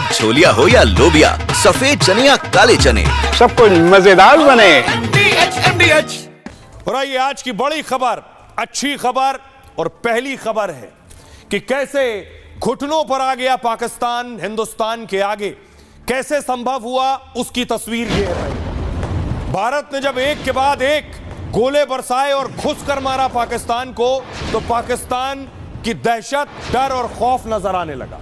अब छोलिया हो या लोबिया, सफेद चने या काले चने, सब कुछ मजेदार बने। और आइए आज की बड़ी खबर, अच्छी खबर और पहली खबर है कि कैसे घुटनों पर आ गया पाकिस्तान हिंदुस्तान के आगे। कैसे संभव हुआ उसकी तस्वीर ये है। भारत ने जब एक के बाद एक गोले बरसाए और घुसकर मारा पाकिस्तान को, तो पाकिस्तान की दहशत, डर और खौफ नजर आने लगा।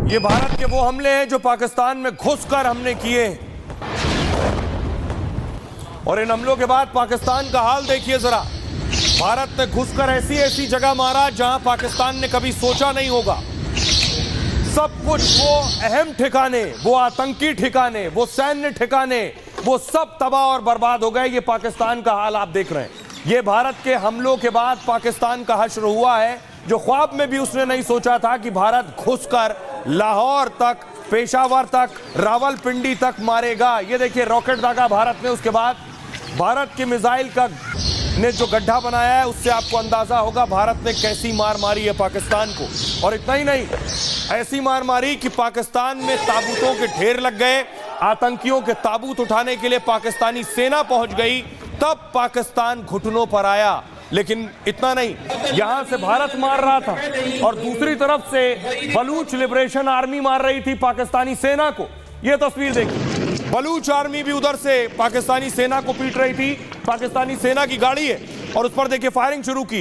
ये भारत के वो हमले हैं जो पाकिस्तान में घुसकर हमने किए हैं। और इन हमलों के बाद पाकिस्तान का हाल देखिए जरा। भारत ने घुसकर ऐसी ऐसी जगह मारा जहां पाकिस्तान ने कभी सोचा नहीं होगा। सब कुछ, वो अहम ठिकाने, वो आतंकी ठिकाने, वो सैन्य ठिकाने, वो सब तबाह और बर्बाद हो गए। ये पाकिस्तान का हाल आप देख रहे हैं। ये भारत के हमलों के बाद पाकिस्तान का हश्र हुआ है, जो ख्वाब में भी उसने नहीं सोचा था कि भारत घुसकर लाहौर तक, पेशावर तक, रावलपिंडी तक मारेगा। ये देखिए रॉकेट दागा भारत ने। उसके बाद भारत के मिसाइल का ने जो गड्ढा बनाया है, उससे आपको अंदाजा होगा भारत ने कैसी मार मारी है पाकिस्तान को। और इतना ही नहीं, ऐसी मार मारी कि पाकिस्तान में ताबूतों के ढेर लग गए। आतंकियों के ताबूत उठाने के लिए पाकिस्तानी सेना पहुंच गई, तब पाकिस्तान घुटनों पर आया। लेकिन इतना नहीं, यहां से भारत मार रहा था और दूसरी तरफ से बलूच लिबरेशन आर्मी मार रही थी पाकिस्तानी सेना को। यह तस्वीर देखिए, बलूच आर्मी भी उधर से पाकिस्तानी सेना को पीट रही थी। पाकिस्तानी सेना की गाड़ी है और उस पर देखिए फायरिंग शुरू की।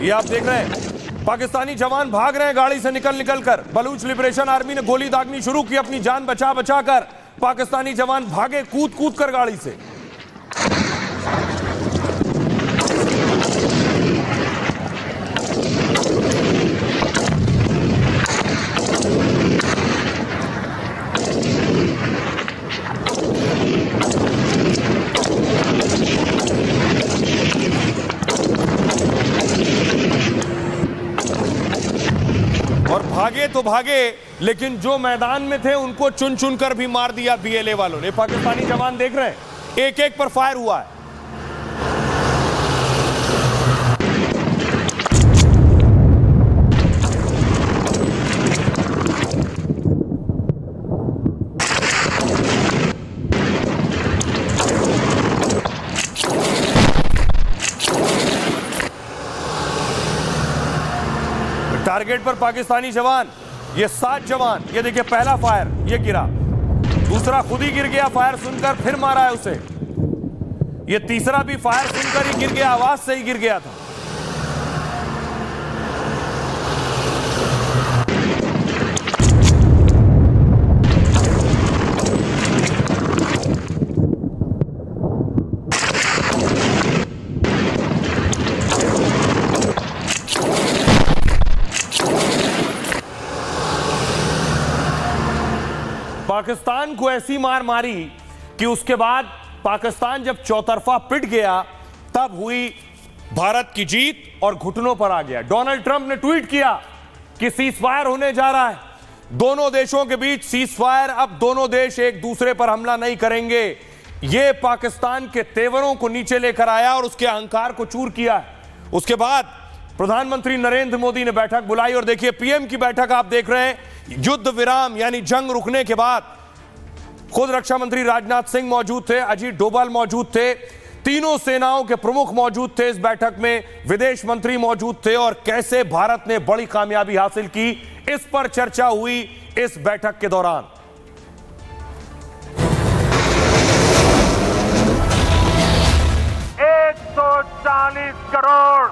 ये आप देख रहे हैं, पाकिस्तानी जवान भाग रहे हैं गाड़ी से निकल कर। बलूच लिबरेशन आर्मी ने गोली दागनी शुरू की, अपनी जान बचा कर। पाकिस्तानी जवान भागे कूद कर गाड़ी से। और भागे तो भागे, लेकिन जो मैदान में थे उनको चुन कर भी मार दिया बीएलए वालों ने। पाकिस्तानी जवान देख रहे हैं, एक एक पर फायर हुआ है। टारगेट पर पाकिस्तानी जवान, ये 7 जवान। ये देखिए पहला फायर, ये गिरा। दूसरा खुद ही गिर गया फायर सुनकर, फिर मारा है उसे। ये तीसरा भी फायर सुनकर ही गिर गया, आवाज से ही गिर गया था। पाकिस्तान को ऐसी मार मारी कि उसके बाद पाकिस्तान जब चौतरफा पिट गया, तब हुई भारत की जीत और घुटनों पर आ गया। डोनाल्ड ट्रंप ने ट्वीट किया कि सीजफायर होने जा रहा है, दोनों देशों के बीच सीजफायर। अब दोनों देश एक दूसरे पर हमला नहीं करेंगे। यह पाकिस्तान के तेवरों को नीचे लेकर आया और उसके अहंकार को चूर किया। उसके बाद प्रधानमंत्री नरेंद्र मोदी ने बैठक बुलाई और देखिए पीएम की बैठक आप देख रहे हैं। युद्ध विराम यानी जंग रुकने के बाद खुद रक्षा मंत्री राजनाथ सिंह मौजूद थे, अजीत डोभाल मौजूद थे, तीनों सेनाओं के प्रमुख मौजूद थे इस बैठक में, विदेश मंत्री मौजूद थे। और कैसे भारत ने बड़ी कामयाबी हासिल की, इस पर चर्चा हुई इस बैठक के दौरान। 140 करोड़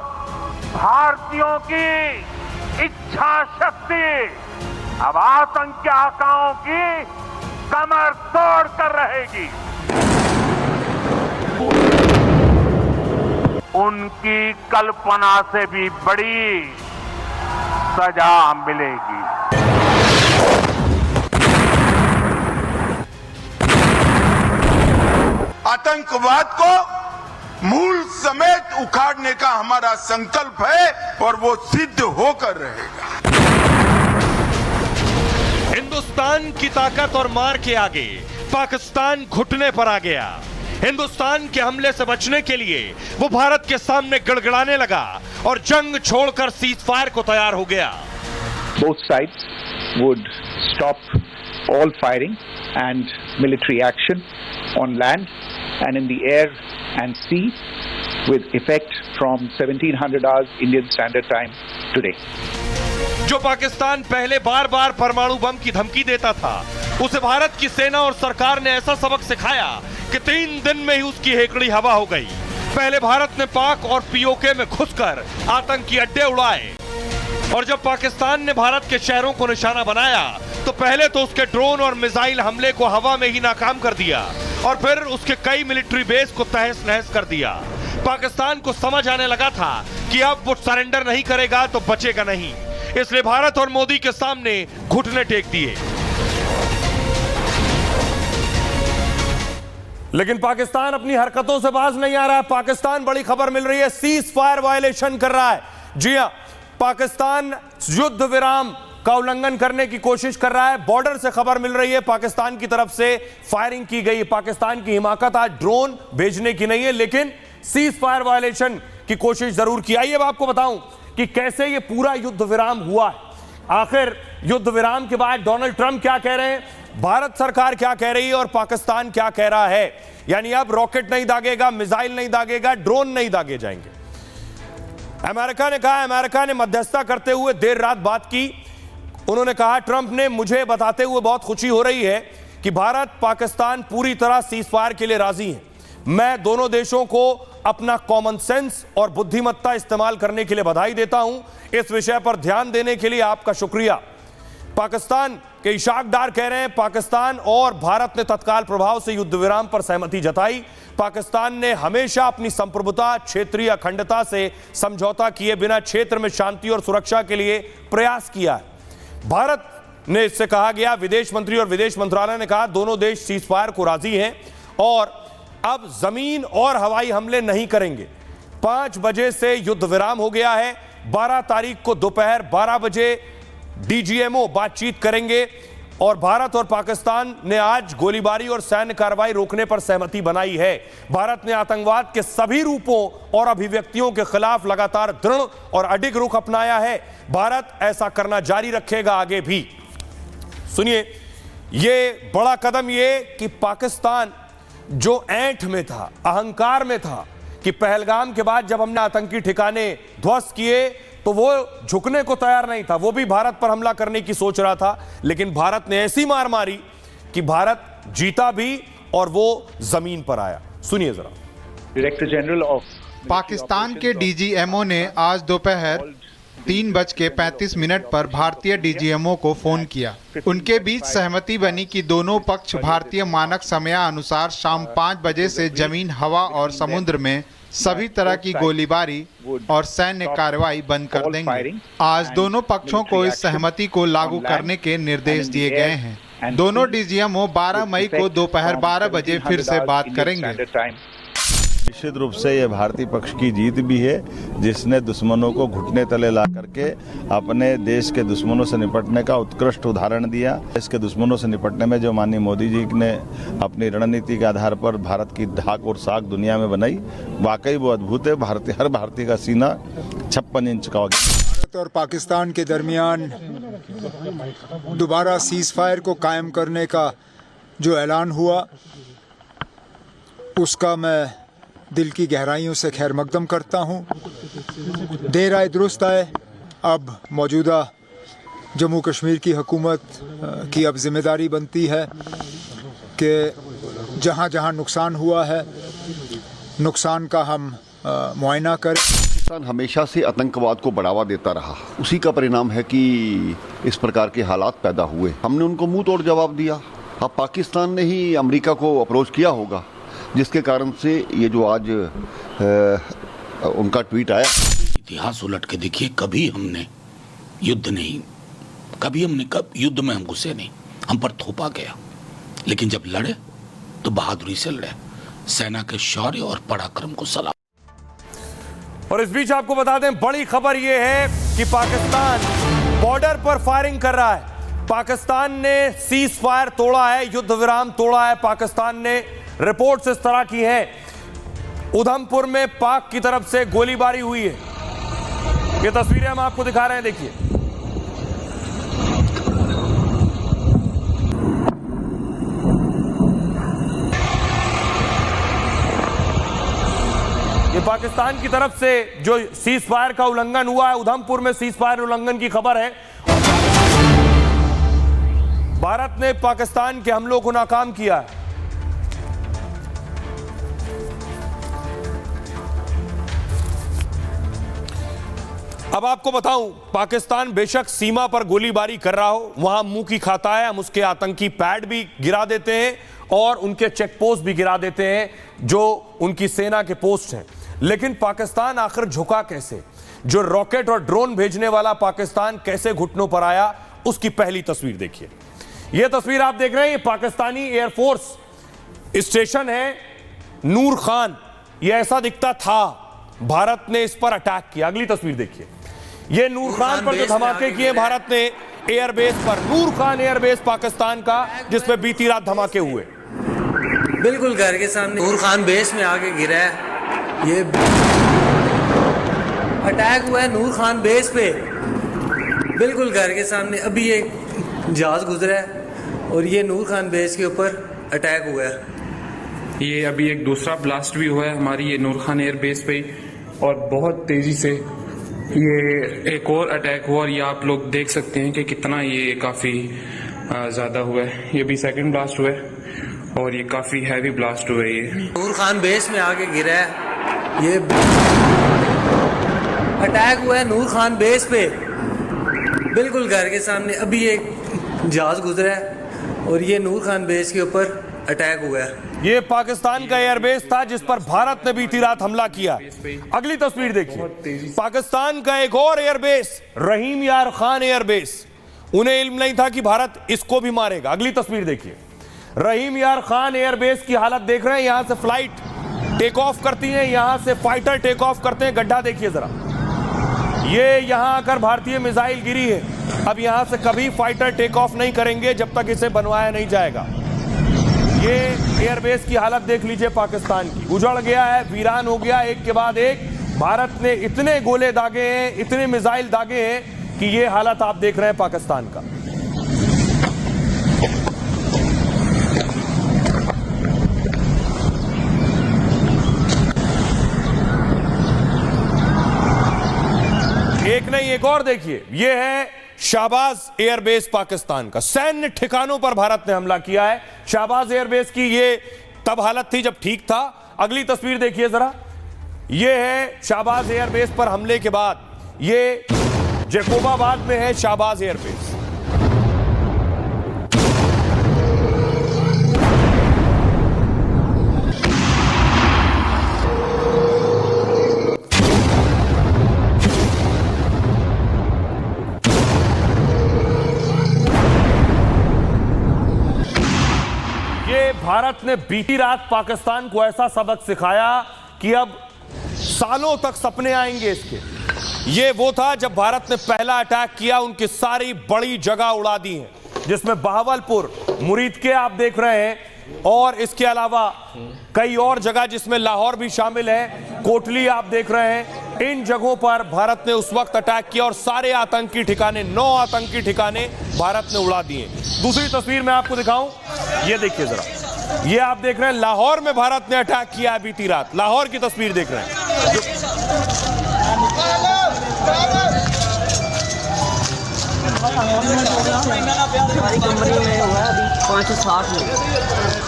भारतीयों की इच्छा शक्ति अब आतंकी आकाओं की कमर तोड़ कर रहेगी। उनकी कल्पना से भी बड़ी सजा मिलेगी। आतंकवाद को मूल समेत उखाड़ने का हमारा संकल्प है और वो सिद्ध होकर रहेगा। हिंदुस्तान की ताकत और मार के आगे पाकिस्तान घुटने पर आ गया। हिंदुस्तान के हमले से बचने के लिए वो भारत के सामने गड़गड़ाने लगा और जंग छोड़कर सीज फायर को तैयार हो गया। Both sides would stop all firing and military action on land and in the air and sea with effect from 1700 hours Indian Standard Time today. जो पाकिस्तान पहले बार बार परमाणु बम की धमकी देता था, उसे भारत की सेना और सरकार ने ऐसा सबक सिखाया कि 3 दिन में ही उसकी हेकड़ी हवा हो गई। पहले भारत ने पाक और पीओके में घुसकर आतंकी अड्डे उड़ाए और जब पाकिस्तान ने भारत के शहरों को निशाना बनाया तो पहले तो उसके ड्रोन और मिसाइल हमले को हवा में ही नाकाम कर दिया और फिर उसके कई मिलिट्री बेस को तहस नहस कर दिया। पाकिस्तान को समझ आने लगा था कि अब वो सरेंडर नहीं करेगा तो बचेगा नहीं, इसलिए भारत और मोदी के सामने घुटने टेक दिए। लेकिन पाकिस्तान अपनी हरकतों से बाज नहीं आ रहा है। पाकिस्तान, बड़ी खबर मिल रही है, सीज फायर वायलेशन कर रहा है। जी हां, पाकिस्तान युद्ध विराम का उल्लंघन करने की कोशिश कर रहा है। बॉर्डर से खबर मिल रही है, पाकिस्तान की तरफ से फायरिंग की गई। पाकिस्तान की हिमाकत आज ड्रोन भेजने की नहीं है, लेकिन सीज फायर वायलेशन की कोशिश जरूर की। आइए अब आपको बताऊं कि कैसे यह पूरा युद्ध विराम हुआ है। आखिर युद्ध विराम के बाद डोनाल्ड ट्रंप क्या कह रहे हैं, भारत सरकार क्या कह रही है और पाकिस्तान क्या कह रहा है। यानी अब रॉकेट नहीं दागेगा, मिसाइल नहीं दागेगा, ड्रोन नहीं दागे जाएंगे। अमेरिका ने कहा, अमेरिका ने मध्यस्थता करते हुए देर रात बात की। उन्होंने कहा, ट्रंप ने मुझे बताते हुए बहुत खुशी हो रही है कि भारत पाकिस्तान पूरी तरह सीज फायर के लिए राजी है। मैं दोनों देशों को अपना कॉमन सेंस और बुद्धिमत्ता इस्तेमाल करने के लिए बधाई देता हूं। इस विषय पर ध्यान देने के लिए आपका शुक्रिया। पाकिस्तान के इशाक डार कह रहे हैं, पाकिस्तान और भारत ने तत्काल प्रभाव से युद्ध विराम पर सहमति जताई। पाकिस्तान ने हमेशा अपनी संप्रभुता, क्षेत्रीय अखंडता से समझौता किए बिना क्षेत्र में शांति और सुरक्षा के लिए प्रयास किया है। भारत ने इससे कहा गया, विदेश मंत्री और विदेश मंत्रालय ने कहा दोनों देश सीज फायर को राजी हैं और अब जमीन और हवाई हमले नहीं करेंगे। 5 बजे से युद्ध विराम हो गया है। 12 तारीख को दोपहर 12 बजे डीजीएमओ बातचीत करेंगे और भारत और पाकिस्तान ने आज गोलीबारी और सैन्य कार्रवाई रोकने पर सहमति बनाई है। भारत ने आतंकवाद के सभी रूपों और अभिव्यक्तियों के खिलाफ लगातार दृढ़ और अडिग रुख अपनाया है। भारत ऐसा करना जारी रखेगा आगे भी। सुनिए, यह बड़ा कदम ये कि पाकिस्तान जो ऐंठ में था, अहंकार में था कि पहलगाम के बाद जब हमने आतंकी ठिकाने ध्वस्त किए तो वो झुकने को तैयार नहीं था, वो भी भारत पर हमला करने की सोच रहा था। लेकिन भारत ने ऐसी मार मारी कि भारत जीता भी और वो जमीन पर आया। सुनिए जरा। डायरेक्टर जनरल ऑफ पाकिस्तान के डीजीएमओ ने आज दोपहर 3:35 पर भारतीय डीजीएमओ को फोन किया। उनके बीच सहमति बनी कि दोनों पक्ष भारतीय मानक समयानुसार शाम 5 बजे से जमीन, हवा और समुद्र में सभी तरह की गोलीबारी और सैन्य कार्रवाई बंद कर देंगे। आज दोनों पक्षों को इस सहमति को लागू करने के निर्देश दिए गए हैं। दोनों डीजीएमओ 12 मई को दोपहर 12 बजे फिर से बात करेंगे। निश्चित रूप से यह भारतीय पक्ष की जीत भी है, जिसने दुश्मनों को घुटने तले ला करके अपने देश के दुश्मनों से निपटने का उत्कृष्ट उदाहरण दिया। देश के दुश्मनों से निपटने में जो माननीय मोदी जी ने अपनी रणनीति के आधार पर भारत की ढाक और साख दुनिया में बनाई, वाकई वो अद्भुत है। हर भारतीय का सीना 56 इंच का हो गया। भारत और पाकिस्तान के दरमियान दोबारा सीज फायर को कायम करने का जो ऐलान हुआ, उसका मैं दिल की गहराइयों से खैर मकदम करता हूँ। देर आए दुरुस्त आए। अब मौजूदा जम्मू कश्मीर की हुकूमत की अब जिम्मेदारी बनती है कि जहाँ जहाँ नुकसान हुआ है, नुकसान का हम मुआयना करें। पाकिस्तान हमेशा से आतंकवाद को बढ़ावा देता रहा, उसी का परिणाम है कि इस प्रकार के हालात पैदा हुए। हमने उनको मुंह तोड़ जवाब दिया। अब पाकिस्तान ने ही अमेरिका को अप्रोच किया होगा, जिसके कारण से ये जो आज उनका ट्वीट आया। इतिहास उलट के देखिए, कभी हमने युद्ध नहीं, कब युद्ध में हम घुसे नहीं, हम पर थोपा गया, लेकिन जब लड़े तो बहादुरी से लड़े। सेना के शौर्य और पराक्रम को सलाम। और इस बीच आपको बता दें, बड़ी खबर यह है कि पाकिस्तान बॉर्डर पर फायरिंग कर रहा है। पाकिस्तान ने सीज फायर तोड़ा है, युद्ध विराम तोड़ा है। पाकिस्तान ने रिपोर्ट्स इस तरह की हैं, उधमपुर में पाक की तरफ से गोलीबारी हुई है। ये तस्वीरें हम आपको दिखा रहे हैं, देखिए। ये पाकिस्तान की तरफ से जो सीज फायर का उल्लंघन हुआ है, उधमपुर में सीज फायर उल्लंघन की खबर है। भारत ने पाकिस्तान के हमलों को नाकाम किया है। अब आपको बताऊं, पाकिस्तान बेशक सीमा पर गोलीबारी कर रहा हो, वहां मुंह की खाता है। हम उसके आतंकी पैड भी गिरा देते हैं और उनके चेक पोस्ट भी गिरा देते हैं, जो उनकी सेना के पोस्ट हैं। लेकिन पाकिस्तान आखिर झुका कैसे? जो रॉकेट और ड्रोन भेजने वाला पाकिस्तान कैसे घुटनों पर आया, उसकी पहली तस्वीर देखिए। यह तस्वीर आप देख रहे हैं, ये पाकिस्तानी एयरफोर्स स्टेशन है नूर खान। यह ऐसा दिखता था, भारत ने इस पर अटैक किया। अगली तस्वीर देखिए, ये नूर खान पर जो धमाके किए भारत ने एयरबेस पर, नूर खान एयरबेस पाकिस्तान का, जिसपे बीती रात धमाके हुए। बिल्कुल घर के सामने नूर खान बेस में आके गिरा है। ये अटैक हुआ है नूर खान बेस पे, बिल्कुल घर के सामने। अभी एक जहाज गुजरा है और ये नूर खान बेस के ऊपर अटैक हुआ है। ये अभी एक दूसरा ब्लास्ट भी हुआ है हमारी ये नूर खान एयर बेस पे, और बहुत तेजी से ये एक और अटैक हुआ। और ये आप लोग देख सकते हैं कि कितना ये काफ़ी ज़्यादा हुआ है। ये भी सेकंड ब्लास्ट हुआ है और ये काफ़ी हैवी ब्लास्ट हुआ है। ये नूर खान बेस में आके गिरा है। ये अटैक हुआ है नूर खान बेस पे, बिल्कुल घर के सामने। अभी एक जहाज गुजरा है और ये नूर खान बेस के ऊपर अटैक हुआ है। ये पाकिस्तान का एयरबेस था जिस पर भारत ने बीती रात हमला किया। अगली तस्वीर देखिए, पाकिस्तान का एक और एयरबेस, रहीम यार खान एयरबेस। उन्हें इल्म नहीं था कि भारत इसको भी मारेगा। अगली तस्वीर देखिए, रहीम यार खान एयरबेस की हालत देख रहे हैं। यहां से फ्लाइट टेक ऑफ करती है, यहां से फाइटर टेक ऑफ करते हैं। गड्ढा देखिए जरा, ये यहां आकर भारतीय मिसाइल गिरी है। अब यहां से कभी फाइटर टेक ऑफ नहीं करेंगे जब तक इसे बनवाया नहीं जाएगा। ये एयरबेस की हालत देख लीजिए पाकिस्तान की, उजड़ गया है, वीरान हो गया एक के बाद एक। भारत ने इतने गोले दागे हैं, इतने मिसाइल दागे हैं कि ये हालत आप देख रहे हैं पाकिस्तान का। एक नहीं, एक और देखिए, ये है शाहबाज एयरबेस पाकिस्तान का। सैन्य ठिकानों पर भारत ने हमला किया है। शाहबाज एयरबेस की ये तब हालत थी जब ठीक था। अगली तस्वीर देखिए जरा, ये है शाहबाज एयरबेस पर हमले के बाद, ये जैकोबाबाद में है शाहबाज एयरबेस। भारत ने बीती रात पाकिस्तान को ऐसा सबक सिखाया कि अब सालों तक सपने आएंगे इसके। ये वो था जब भारत ने पहला अटैक किया, उनकी सारी बड़ी जगह उड़ा दी है, जिसमें बहावलपुर, मुरीद के आप देख रहे हैं, और इसके अलावा कई और जगह जिसमें लाहौर भी शामिल है, कोटली आप देख रहे हैं। इन जगहों पर भारत ने उस वक्त अटैक किया और सारे आतंकी ठिकाने, 9 आतंकी ठिकाने भारत ने उड़ा दिए। दूसरी तस्वीर मैं आपको दिखाऊं, ये देखिए जरा, ये आप देख रहे हैं लाहौर में भारत ने अटैक किया है बीती रात। लाहौर की तस्वीर देख रहे हैं। हमारी कंपनी में हुआ है अभी 560 में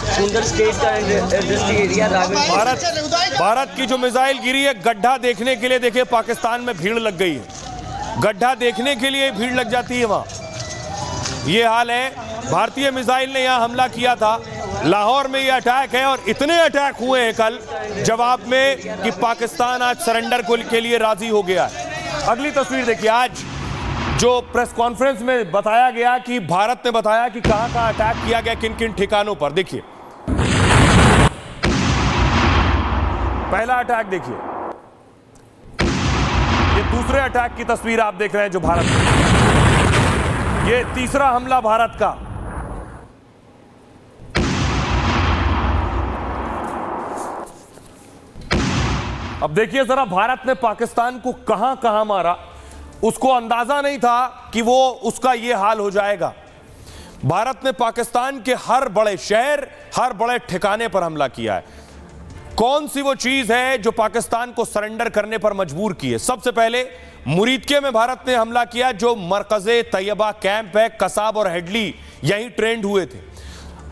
सिंगल स्टेट का इंडस्ट्री एरिया। भारत की जो मिसाइल गिरी है, गड्ढा देखने के लिए देखिए पाकिस्तान में भीड़ लग गई है। गड्ढा देखने के लिए भीड़ लग जाती है वहां। ये हाल है। भारतीय मिसाइल ने यहां हमला किया था। लाहौर में ये अटैक है और इतने अटैक हुए हैं कल जवाब में कि पाकिस्तान आज सरेंडर के लिए राजी हो गया है। अगली तस्वीर देखिए, आज जो प्रेस कॉन्फ्रेंस में बताया गया कि भारत ने बताया कि कहां-कहां अटैक किया गया, किन किन ठिकानों पर। देखिए, पहला अटैक देखिए, ये दूसरे अटैक की तस्वीर आप देख रहे हैं जो भारत में, ये तीसरा हमला भारत का। अब देखिए जरा, भारत ने पाकिस्तान को कहां कहां मारा, उसको अंदाजा नहीं था कि वो उसका ये हाल हो जाएगा। भारत ने पाकिस्तान के हर बड़े शहर, हर बड़े ठिकाने पर हमला किया है। कौन सी वो चीज है जो पाकिस्तान को सरेंडर करने पर मजबूर की है? सबसे पहले मुरीदके में भारत ने हमला किया, जो मरकज़े तैयबा कैंप है, कसाब और हेडली यहीं ट्रेंड हुए थे।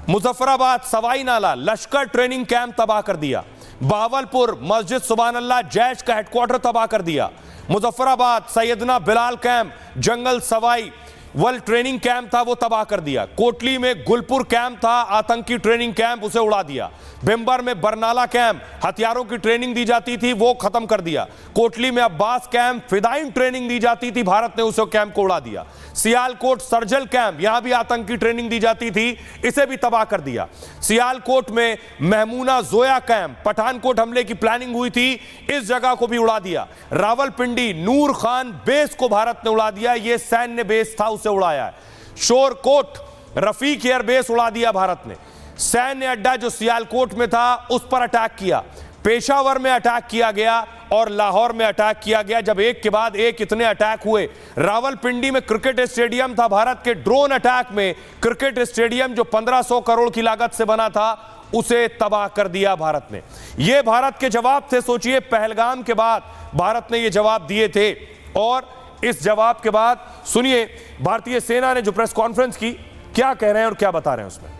मुजफ्फराबाद, सवाई नाला, लश्कर ट्रेनिंग कैंप तबाह कर दिया। बहावलपुर, मस्जिद सुभान अल्लाह जैश का हेडक्वार्टर तबाह कर दिया। मुजफ्फराबाद, सैयदना बिलाल कैंप, जंगल सवाई वर्ल्ड ट्रेनिंग कैंप था, वो तबाह कर दिया। कोटली में गुलपुर कैंप था, आतंकी ट्रेनिंग कैंप, उसे उड़ा दिया। भिम्बर में बरनाला कैंप, हथियारों की ट्रेनिंग दी जाती थी, वो खत्म कर दिया। कोटली में अब्बास कैंप, फिदाइन ट्रेनिंग दी जाती थी, भारत ने उस कैंप को उड़ा दिया। सियालकोट सर्जल कैंप, यहां भी आतंकी ट्रेनिंग दी जाती थी, इसे भी तबाह कर दिया। सियालकोट में महमूना जोया कैंप, पठानकोट हमले की प्लानिंग हुई थी, इस जगह को भी उड़ा दिया। रावलपिंडी नूर खान बेस को भारत ने उड़ा दिया, यह सैन्य बेस था, उसे उड़ाया है। शोरकोट रफीक एयर बेस उड़ा दिया भारत ने। सैन्य अड्डा जो सियालकोट में था उस पर अटैक किया। पेशावर में अटैक किया गया और लाहौर में अटैक किया गया। जब एक के बाद एक इतने अटैक हुए, रावलपिंडी में क्रिकेट स्टेडियम था, भारत के ड्रोन अटैक में क्रिकेट स्टेडियम जो 1500 करोड़ की लागत से बना था, उसे तबाह कर दिया भारत ने। यह भारत के जवाब थे। सोचिए, पहलगाम के बाद भारत ने यह जवाब दिए थे, और इस जवाब के बाद सुनिए भारतीय सेना ने जो प्रेस कॉन्फ्रेंस की, क्या कह रहे हैं और क्या बता रहे हैं उसमें।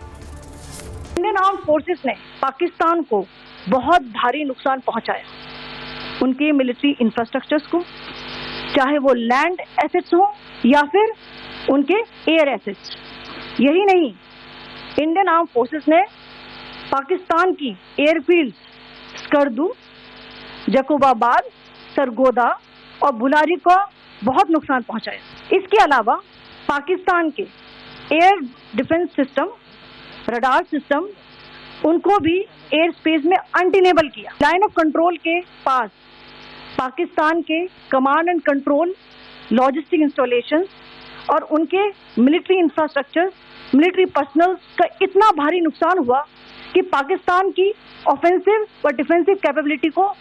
इंडियन आर्म्ड फोर्सेस ने पाकिस्तान को बहुत भारी नुकसान पहुंचाया, उनके मिलिट्री इंफ्रास्ट्रक्चर्स को, चाहे वो लैंड एसेट्स हो या फिर उनके एयर एसेट्स। यही नहीं, इंडियन आर्म्ड फोर्सेस ने पाकिस्तान की एयरफील्ड्स स्कर्दू, जकोबाबाद, सरगोदा और बुलारी को बहुत नुकसान पहुंचाया। इसके अलावा पाकिस्तान के air defence system, radar system, उनको भी एयर स्पेस में अनटेनेबल किया। लाइन ऑफ कंट्रोल के पास पाकिस्तान के command and control, logistic installations और उनके मिलिट्री इंफ्रास्ट्रक्चर, मिलिट्री पर्सनल का इतना भारी नुकसान हुआ कि पाकिस्तान की ऑफेंसिव व डिफेंसिव कैपेबिलिटी को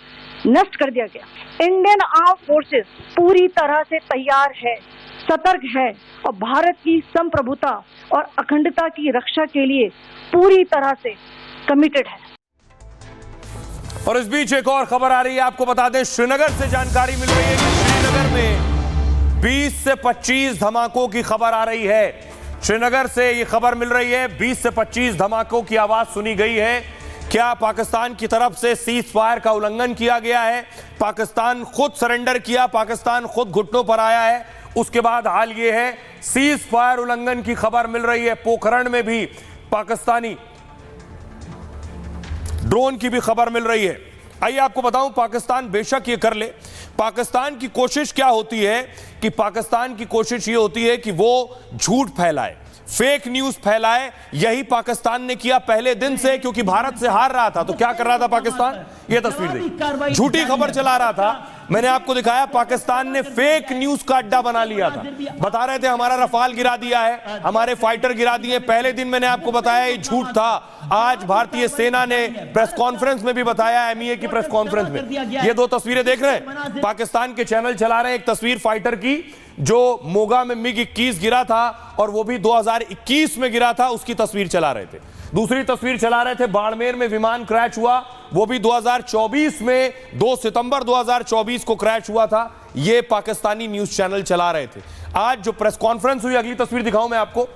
नष्ट कर दिया गया। इंडियन आर्म फोर्सेस पूरी तरह से तैयार है, सतर्क है और भारत की संप्रभुता और अखंडता की रक्षा के लिए पूरी तरह से कमिटेड है। और इस बीच एक और खबर आ रही है, आपको बता दें, श्रीनगर से जानकारी मिल रही है कि श्रीनगर में 20 से 25 धमाकों की खबर आ रही है। श्रीनगर से ये खबर मिल रही है, 20 से 25 धमाकों की आवाज सुनी गई है। क्या पाकिस्तान की तरफ से सीज फायर का उल्लंघन किया गया है? पाकिस्तान खुद सरेंडर किया, पाकिस्तान खुद घुटनों पर आया है। उसके बाद हाल ये है, सीज फायर उल्लंघन की खबर मिल रही है। पोखरण में भी पाकिस्तानी ड्रोन की भी खबर मिल रही है। आइए आपको बताऊं, पाकिस्तान बेशक ये कर ले, पाकिस्तान की कोशिश क्या होती है कि पाकिस्तान की कोशिश ये होती है कि वो झूठ फैलाए, फेक न्यूज फैलाए। यही पाकिस्तान ने किया पहले दिन से, क्योंकि भारत से हार रहा था तो क्या कर रहा था पाकिस्तान? ये तस्वीर देखिए, झूठी खबर चला रहा था। मैंने आपको दिखाया, पाकिस्तान ने फेक न्यूज का अड्डा बना लिया था। बता रहे थे हमारा रफाल गिरा दिया है, हमारे फाइटर गिरा दिए। पहले दिन मैंने आपको बताया ये झूठ था। आज भारतीय सेना ने प्रेस कॉन्फ्रेंस में भी बताया, एमईए की प्रेस कॉन्फ्रेंस में। ये दो तस्वीरें देख रहे हैं, पाकिस्तान के चैनल चला रहे हैं। एक तस्वीर फाइटर की जो मोगा में MiG-21 गिरा था, और वो भी 2021 में गिरा था, उसकी तस्वीर चला रहे थे। दूसरी तस्वीर चला रहे थे, बाड़मेर में विमान क्रैश हुआ, वो भी 2024 में 2 सितंबर 2024 को क्रैश हुआ था। ये पाकिस्तानी न्यूज चैनल चला रहे थे। आज जो प्रेस कॉन्फ्रेंस हुई, अगली तस्वीर दिखाऊं मैं आपको।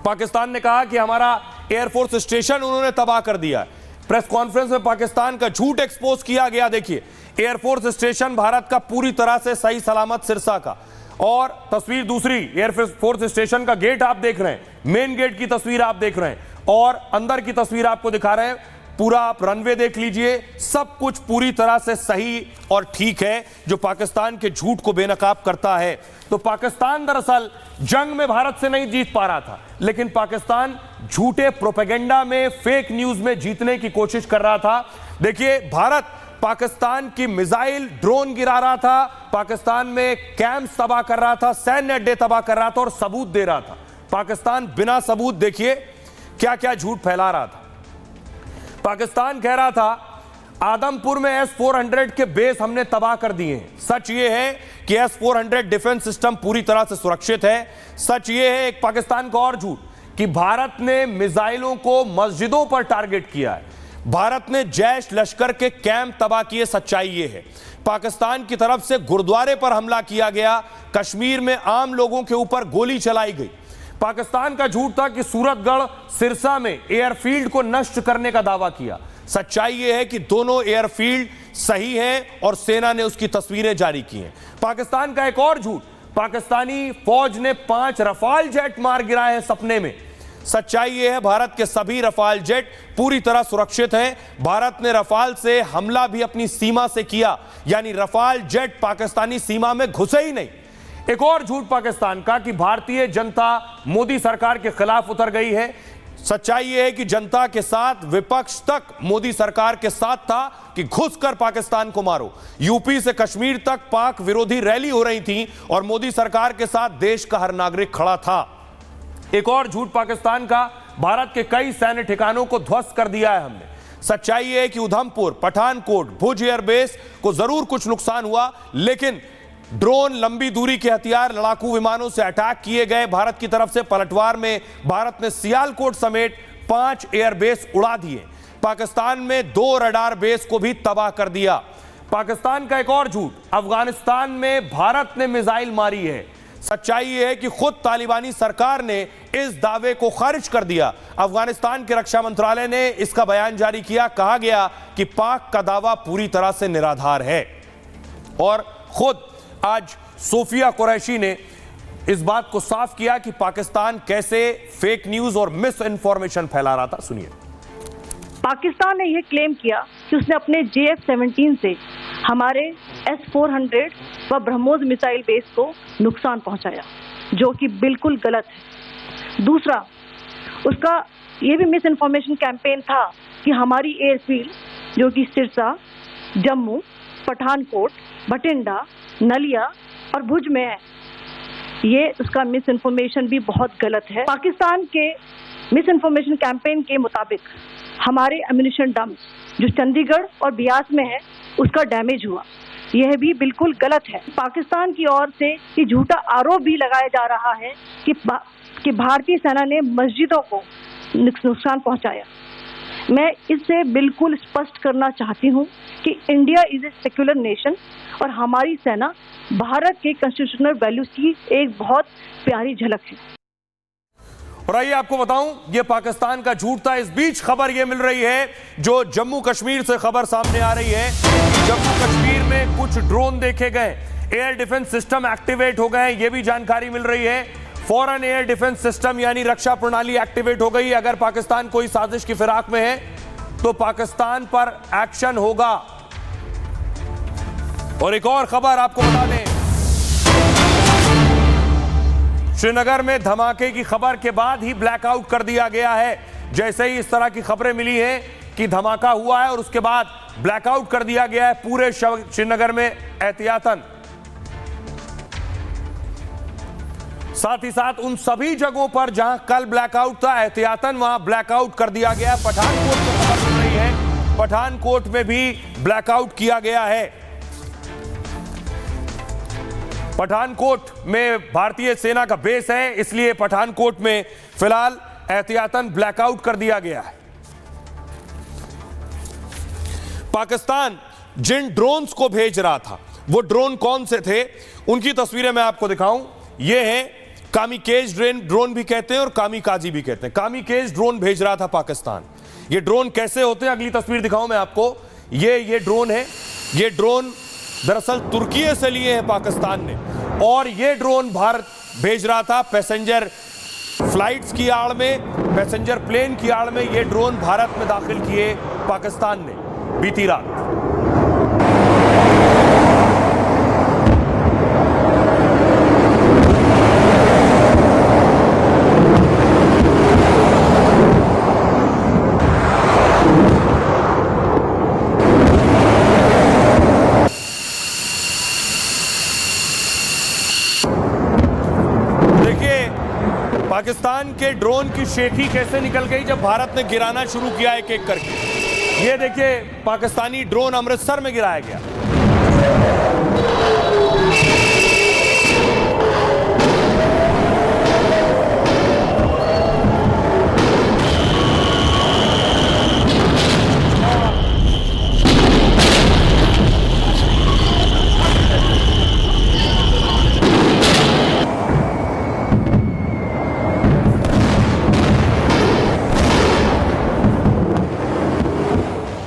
पाकिस्तान ने कहा कि हमारा एयरफोर्स स्टेशन उन्होंने तबाह कर दिया। प्रेस कॉन्फ्रेंस में पाकिस्तान का झूठ एक्सपोज किया गया। देखिए, एयरफोर्स स्टेशन भारत का पूरी तरह से सही सलामत सिरसा का। और तस्वीर दूसरी, एयरफोर्स स्टेशन का गेट आप देख रहे हैं, मेन गेट की तस्वीर आप देख रहे हैं, और अंदर की तस्वीर आपको दिखा रहे हैं। पूरा आप रनवे देख लीजिए, सब कुछ पूरी तरह से सही और ठीक है, जो पाकिस्तान के झूठ को बेनकाब करता है। तो पाकिस्तान दरअसल जंग में भारत से नहीं जीत पा रहा था, लेकिन पाकिस्तान झूठे प्रोपेगेंडा में, फेक न्यूज में जीतने की कोशिश कर रहा था। देखिए, भारत पाकिस्तान की मिसाइल ड्रोन गिरा रहा था, पाकिस्तान में कैंप्स तबाह कर रहा था, सैन्य अड्डे तबाह कर रहा था और सबूत दे रहा था। पाकिस्तान बिना सबूत देखिए क्या क्या झूठ फैला रहा था। पाकिस्तान कह रहा था आदमपुर में S-400 के बेस हमने तबाह कर दिए हैं। सच ये है कि S-400 डिफेंस सिस्टम पूरी तरह से सुरक्षित है। सच ये है एक पाकिस्तान का और झूठ कि भारत ने मिसाइलों को मस्जिदों पर टारगेट किया है, भारत ने जैश लश्कर के कैंप तबाह किए। सच्चाई ये है पाकिस्तान की तरफ से गुरुद्वारे पर हमला किया गया, कश्मीर में आम लोगों के ऊपर गोली चलाई गई। पाकिस्तान का झूठ था कि सूरतगढ़ सिरसा में एयरफील्ड को नष्ट करने का दावा किया। सच्चाई यह है कि दोनों एयरफील्ड सही हैं और सेना ने उसकी तस्वीरें जारी की हैं। पाकिस्तान का एक और झूठ, पाकिस्तानी फौज ने 5 रफाल जेट मार गिराए हैं सपने में। सच्चाई यह है भारत के सभी रफाल जेट पूरी तरह सुरक्षित हैं। भारत ने रफाल से हमला भी अपनी सीमा से किया, यानी रफाल जेट पाकिस्तानी सीमा में घुसे ही नहीं। एक और झूठ पाकिस्तान का कि भारतीय जनता मोदी सरकार के खिलाफ उतर गई है। सच्चाई यह है कि जनता के साथ विपक्ष तक मोदी सरकार के साथ था कि घुसकर पाकिस्तान को मारो। यूपी से कश्मीर तक पाक विरोधी रैली हो रही थी और मोदी सरकार के साथ देश का हर नागरिक खड़ा था। एक और झूठ पाकिस्तान का, भारत के कई सैन्य ठिकानों को ध्वस्त कर दिया है हमने। सच्चाई यह है कि उधमपुर, पठानकोट, भुज एयरबेस को जरूर कुछ नुकसान हुआ, लेकिन ड्रोन, लंबी दूरी के हथियार, लड़ाकू विमानों से अटैक किए गए भारत की तरफ से। पलटवार में भारत ने सियालकोट समेत 5 एयरबेस उड़ा दिए। पाकिस्तान में 2 रडार बेस को भी तबाह कर दिया। पाकिस्तान का एक और झूठ, अफगानिस्तान में भारत ने मिसाइल मारी है। सच्चाई यह है कि खुद तालिबानी सरकार ने इस दावे को खारिज कर दिया। अफगानिस्तान के रक्षा मंत्रालय ने इसका बयान जारी किया, कहा गया कि पाक का दावा पूरी तरह से निराधार है। और खुद आज सोफिया कुरैशी ने इस बात को साफ किया कि पाकिस्तान कैसे फेक न्यूज और मिस इन्फॉर्मेशन फैला रहा था। सुनिए। पाकिस्तान ने यह क्लेम किया कि उसने अपने JF-17 से हमारे S-400 व ब्रह्मोस मिसाइल बेस को नुकसान पहुंचाया, जो कि बिल्कुल गलत है। दूसरा, उसका यह भी मिस इन्फॉर्मेशन कैंपेन था कि हमारी एयरफील्ड जो कि सिरसा, जम्मू, पठानकोट, बठिंडा, नलिया और भुज में है, ये उसका मिस इन्फॉर्मेशन भी बहुत गलत है। पाकिस्तान के मिस इन्फॉर्मेशन कैंपेन के मुताबिक हमारे एम्यूनिशन डंप जो चंडीगढ़ और बियास में है उसका डैमेज हुआ, यह भी बिल्कुल गलत है। पाकिस्तान की ओर से ये झूठा आरोप भी लगाया जा रहा है कि भारतीय सेना ने मस्जिदों को नुकसान पहुंचाया। मैं इससे बिल्कुल स्पष्ट करना चाहती हूं कि India is a secular nation और हमारी सेना भारत के कॉन्स्टिट्यूशनल वैल्यूज की एक बहुत प्यारी झलक है। और आइए आपको बताऊं, यह पाकिस्तान का झूठ था। इस बीच खबर यह मिल रही है, जो जम्मू कश्मीर से खबर सामने आ रही है, जम्मू कश्मीर में कुछ ड्रोन देखे गए, एयर डिफेंस सिस्टम एक्टिवेट हो गए, यह भी जानकारी मिल रही है। फॉरेन एयर डिफेंस सिस्टम यानी रक्षा प्रणाली एक्टिवेट हो गई। अगर पाकिस्तान कोई साजिश की फिराक में है तो पाकिस्तान पर एक्शन होगा। और एक और खबर आपको बता दें, श्रीनगर में धमाके की खबर के बाद ही ब्लैकआउट कर दिया गया है। जैसे ही इस तरह की खबरें मिली हैं कि धमाका हुआ है और उसके बाद ब्लैकआउट कर दिया गया है पूरे श्रीनगर में एहतियातन। साथ ही साथ उन सभी जगहों पर जहां कल ब्लैकआउट था, एहतियातन वहां ब्लैकआउट कर दिया गया। पठानकोट से खबर मिल रही है, पठानकोट में भी ब्लैकआउट किया गया है। पठानकोट में भारतीय सेना का बेस है, इसलिए पठानकोट में फिलहाल एहतियातन ब्लैकआउट कर दिया गया है। पाकिस्तान जिन ड्रोन्स को भेज रहा था वो ड्रोन कौन से थे, उनकी तस्वीरें मैं आपको दिखाऊं। ये है कामिकेज ड्रोन भी कहते हैं और कामिकाजी भी कहते हैं। कामिकेज ड्रोन भेज रहा था पाकिस्तान। ये ड्रोन कैसे होते हैं, अगली तस्वीर दिखाऊं मैं आपको। ये ड्रोन है। ये ड्रोन दरअसल तुर्की से लिए हैं पाकिस्तान ने, और ये ड्रोन भारत भेज रहा था पैसेंजर फ्लाइट्स की आड़ में, पैसेंजर प्लेन की आड़ में। ये ड्रोन भारत में दाखिल किए पाकिस्तान ने बीती रात। पाकिस्तान के ड्रोन की शेखी कैसे निकल गई जब भारत ने गिराना शुरू किया एक एक करके। ये देखिए पाकिस्तानी ड्रोन अमृतसर में गिराया गया।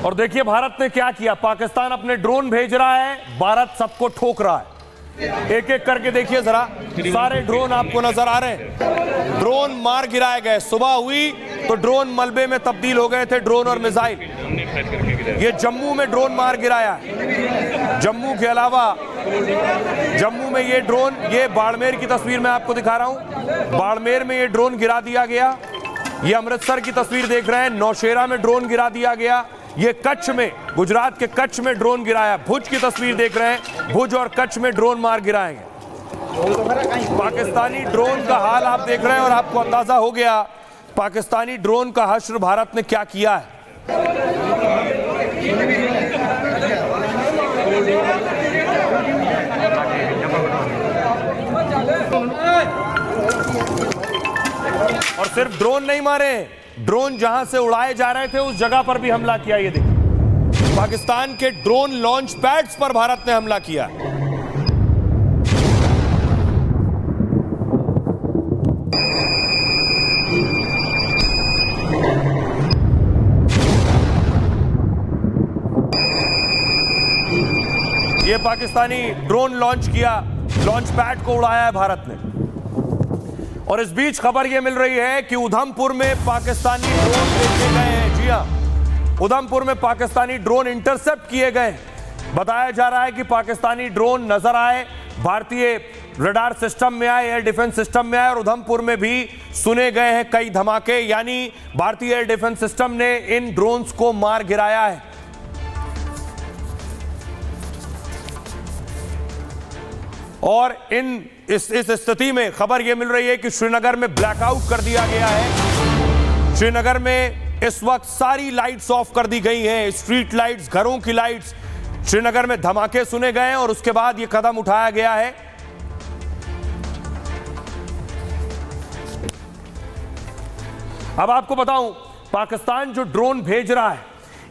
और देखिए भारत ने क्या किया, पाकिस्तान अपने ड्रोन भेज रहा है, भारत सबको ठोक रहा है। एक एक करके देखिए जरा, सारे ड्रोन आपको नजर आ रहे हैं। ड्रोन मार गिराए गए, सुबह हुई तो ड्रोन मलबे में तब्दील हो गए थे, ड्रोन और मिसाइल। ये जम्मू में ड्रोन मार गिराया, जम्मू के अलावा जम्मू में ये ड्रोन, ये बाड़मेर की तस्वीर मैं आपको दिखा रहा हूं, बाड़मेर में ये ड्रोन गिरा दिया गया। ये अमृतसर की तस्वीर देख रहे हैं, नौशेरा में ड्रोन गिरा दिया गया। ये कच्छ में, गुजरात के कच्छ में ड्रोन गिराया। भुज की तस्वीर देख रहे हैं, भुज और कच्छ में ड्रोन मार गिराएंगे। पाकिस्तानी ड्रोन का हाल आप देख रहे हैं और आपको अंदाजा हो गया पाकिस्तानी ड्रोन का हश्र भारत ने क्या किया है। और सिर्फ ड्रोन नहीं मारे, ड्रोन जहां से उड़ाए जा रहे थे उस जगह पर भी हमला किया। ये देखिए पाकिस्तान के ड्रोन लॉन्च पैड्स पर भारत ने हमला किया। ये पाकिस्तानी ड्रोन लॉन्च किया, लॉन्च पैड को उड़ाया है भारत ने। और इस बीच खबर यह मिल रही है कि उधमपुर में पाकिस्तानी ड्रोन देखे गए हैं। जी हां, उधमपुर में पाकिस्तानी ड्रोन इंटरसेप्ट किए गए। बताया जा रहा है कि पाकिस्तानी ड्रोन नजर आए, भारतीय रडार सिस्टम में आए, एयर डिफेंस सिस्टम में आए और उधमपुर में भी सुने गए हैं कई धमाके। यानी भारतीय एयर डिफेंस सिस्टम ने इन ड्रोन्स को मार गिराया है। और इस स्थिति में खबर यह मिल रही है कि श्रीनगर में ब्लैकआउट कर दिया गया है। श्रीनगर में इस वक्त सारी लाइट्स ऑफ कर दी गई हैं, स्ट्रीट लाइट्स, घरों की लाइट्स। श्रीनगर में धमाके सुने गए और उसके बाद यह कदम उठाया गया है। अब आपको बताऊं, पाकिस्तान जो ड्रोन भेज रहा है,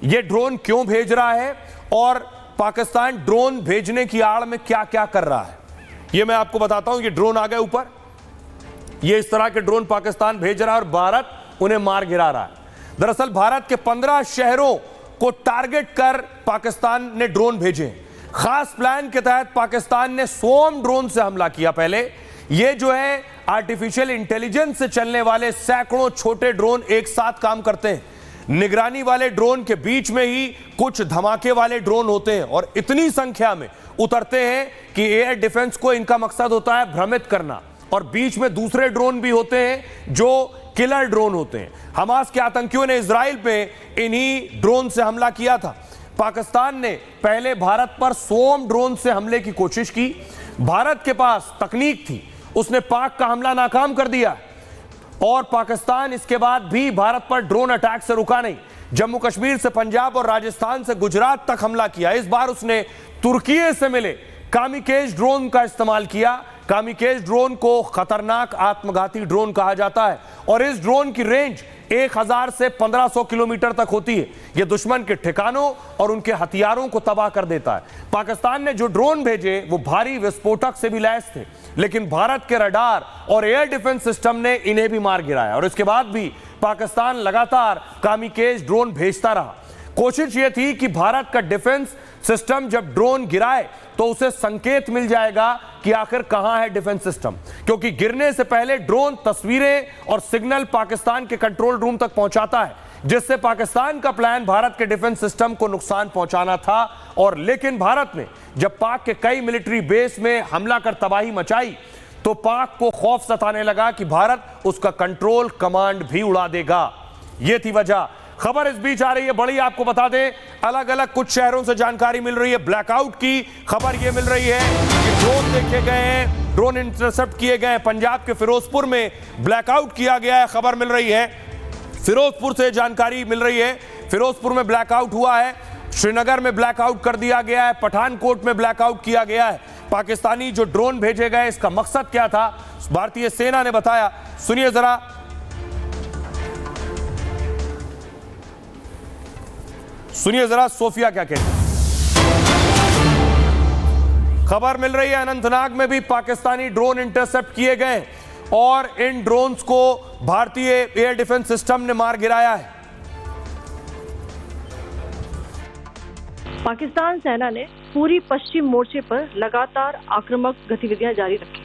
यह ड्रोन क्यों भेज रहा है और पाकिस्तान ड्रोन भेजने की आड़ में क्या क्या कर रहा है, ये मैं आपको बताता हूं। ये ड्रोन आ गए ऊपर, ये इस तरह के ड्रोन पाकिस्तान भेज रहा है और भारत उन्हें मार गिरा रहा है। दरअसल भारत के 15 शहरों को टारगेट कर पाकिस्तान ने ड्रोन भेजे। खास प्लान के तहत पाकिस्तान ने स्वॉर्म ड्रोन से हमला किया। पहले ये जो है आर्टिफिशियल इंटेलिजेंस से चलने वाले सैकड़ों छोटे ड्रोन एक साथ काम करते हैं। निगरानी वाले ड्रोन के बीच में ही कुछ धमाके वाले ड्रोन होते हैं और इतनी संख्या में उतरते हैं कि एयर डिफेंस को इनका मकसद होता है भ्रमित करना। और बीच में दूसरे ड्रोन भी होते हैं जो किलर ड्रोन होते हैं। हमास के आतंकियों ने इजराइल पे इन्हीं ड्रोन से हमला किया था। पाकिस्तान ने पहले भारत पर स्वॉर्म ड्रोन से हमले की कोशिश की। भारत के पास तकनीक थी, उसने पाक का हमला नाकाम कर दिया और पाकिस्तान इसके बाद भी भारत पर ड्रोन अटैक से रुका नहीं। जम्मू कश्मीर से पंजाब और राजस्थान से गुजरात तक हमला किया। इस बार उसने तुर्की से मिले कामिकेज ड्रोन का इस्तेमाल किया। कामिकेज ड्रोन को खतरनाक आत्मघाती ड्रोन कहा जाता है और इस ड्रोन की रेंज 1000 से 1500 किलोमीटर तक होती है। यह दुश्मन के ठिकानों और उनके हथियारों को तबाह कर देता है। पाकिस्तान ने जो ड्रोन भेजे वो भारी विस्फोटक से भी लैस थे, लेकिन भारत के रडार और एयर डिफेंस सिस्टम ने इन्हें भी मार गिराया और इसके बाद भी पाकिस्तान लगातार कामिकेज ड्रोन भेजता रहा। कोशिश यह थी कि भारत का डिफेंस सिस्टम जब ड्रोन गिराए तो उसे संकेत मिल जाएगा कि आखिर कहां है डिफेंस सिस्टम, क्योंकि गिरने से पहले ड्रोन तस्वीरें और सिग्नल पाकिस्तान के कंट्रोल रूम तक पहुंचाता है, जिससे पाकिस्तान का प्लान भारत के डिफेंस सिस्टम को नुकसान पहुंचाना था। और लेकिन भारत ने जब पाक के कई मिलिट्री बेस में हमला कर तबाही मचाई तो पाक को खौफ सताने लगा कि भारत उसका कंट्रोल कमांड भी उड़ा देगा। यह थी वजह। खबर इस बीच आ रही है बड़ी, आपको बता दें, अलग अलग कुछ शहरों से जानकारी मिल रही है। ब्लैकआउट की खबर यह मिल रही है कि ड्रोन देखे गए हैं ड्रोन इंटरसेप्ट किए गए हैं। पंजाब के फिरोजपुर में ब्लैकआउट किया गया है, खबर मिल रही है, फिरोजपुर से जानकारी मिल रही है। फिरोजपुर में ब्लैकआउट हुआ है, श्रीनगर में ब्लैकआउट कर दिया गया है, पठानकोट में ब्लैकआउट किया गया है। पाकिस्तानी जो ड्रोन भेजे गए, इसका मकसद क्या था, भारतीय सेना ने बताया। सुनिए जरा। सुनिए जरा सोफिया क्या कहती है। खबर मिल रही है अनंतनाग में भी पाकिस्तानी ड्रोन इंटरसेप्ट किए गए और इन ड्रोन्स को भारतीय एयर डिफेंस सिस्टम ने मार गिराया है। पाकिस्तान सेना ने पूरी पश्चिम मोर्चे पर लगातार आक्रामक गतिविधियां जारी रखी।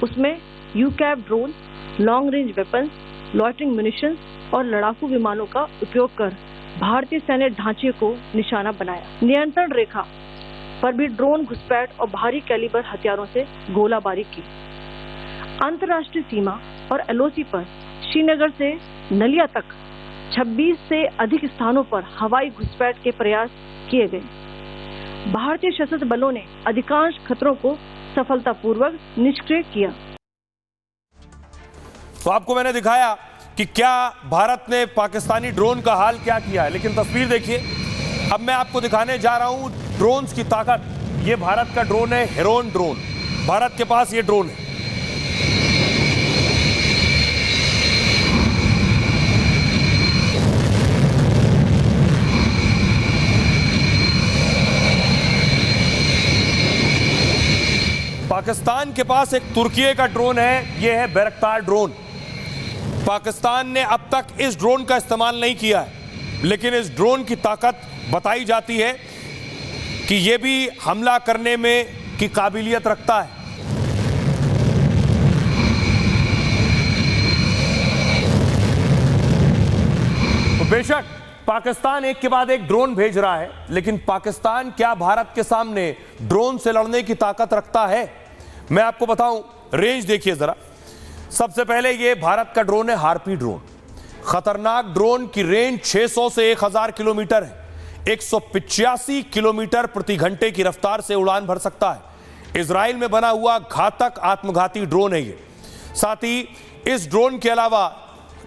उसमें UCAV drone, long range weapons, loitering munitions और लड़ाकू विमानों का उपयोग कर भारतीय सैन्य ढांचे को निशाना बनाया। नियंत्रण रेखा पर भी ड्रोन घुसपैठ और भारी कैलिबर हथियारों से गोलाबारी की। अंतर्राष्ट्रीय सीमा और एलओसी पर श्रीनगर से नलिया तक 26 से अधिक स्थानों पर हवाई घुसपैठ के प्रयास किए गए। भारतीय सशस्त्र बलों ने अधिकांश खतरों को सफलतापूर्वक निष्क्रिय किया। तो आपको मैंने दिखाया कि क्या भारत ने पाकिस्तानी ड्रोन का हाल क्या किया है, लेकिन तस्वीर देखिए। अब मैं आपको दिखाने जा रहा हूं ड्रोन्स की ताकत। ये भारत का ड्रोन है, हेरोन ड्रोन। भारत के पास ये ड्रोन है। पाकिस्तान के पास एक तुर्की का ड्रोन है, यह है बैरक्तार ड्रोन। पाकिस्तान ने अब तक इस ड्रोन का इस्तेमाल नहीं किया है, लेकिन इस ड्रोन की ताकत बताई जाती है कि यह भी हमला करने में की काबिलियत रखता है। तो बेशक पाकिस्तान एक के बाद एक ड्रोन भेज रहा है, लेकिन पाकिस्तान क्या भारत के सामने ड्रोन से लड़ने की ताकत रखता है? मैं आपको बताऊं, रेंज देखिए जरा। सबसे पहले ये भारत का ड्रोन है, हार्पी ड्रोन। खतरनाक ड्रोन की रेंज 600 से 1000 किलोमीटर है। 185 किलोमीटर प्रति घंटे की रफ्तार से उड़ान भर सकता है। इजराइल में बना हुआ घातक आत्मघाती ड्रोन है ये। साथ ही इस ड्रोन के अलावा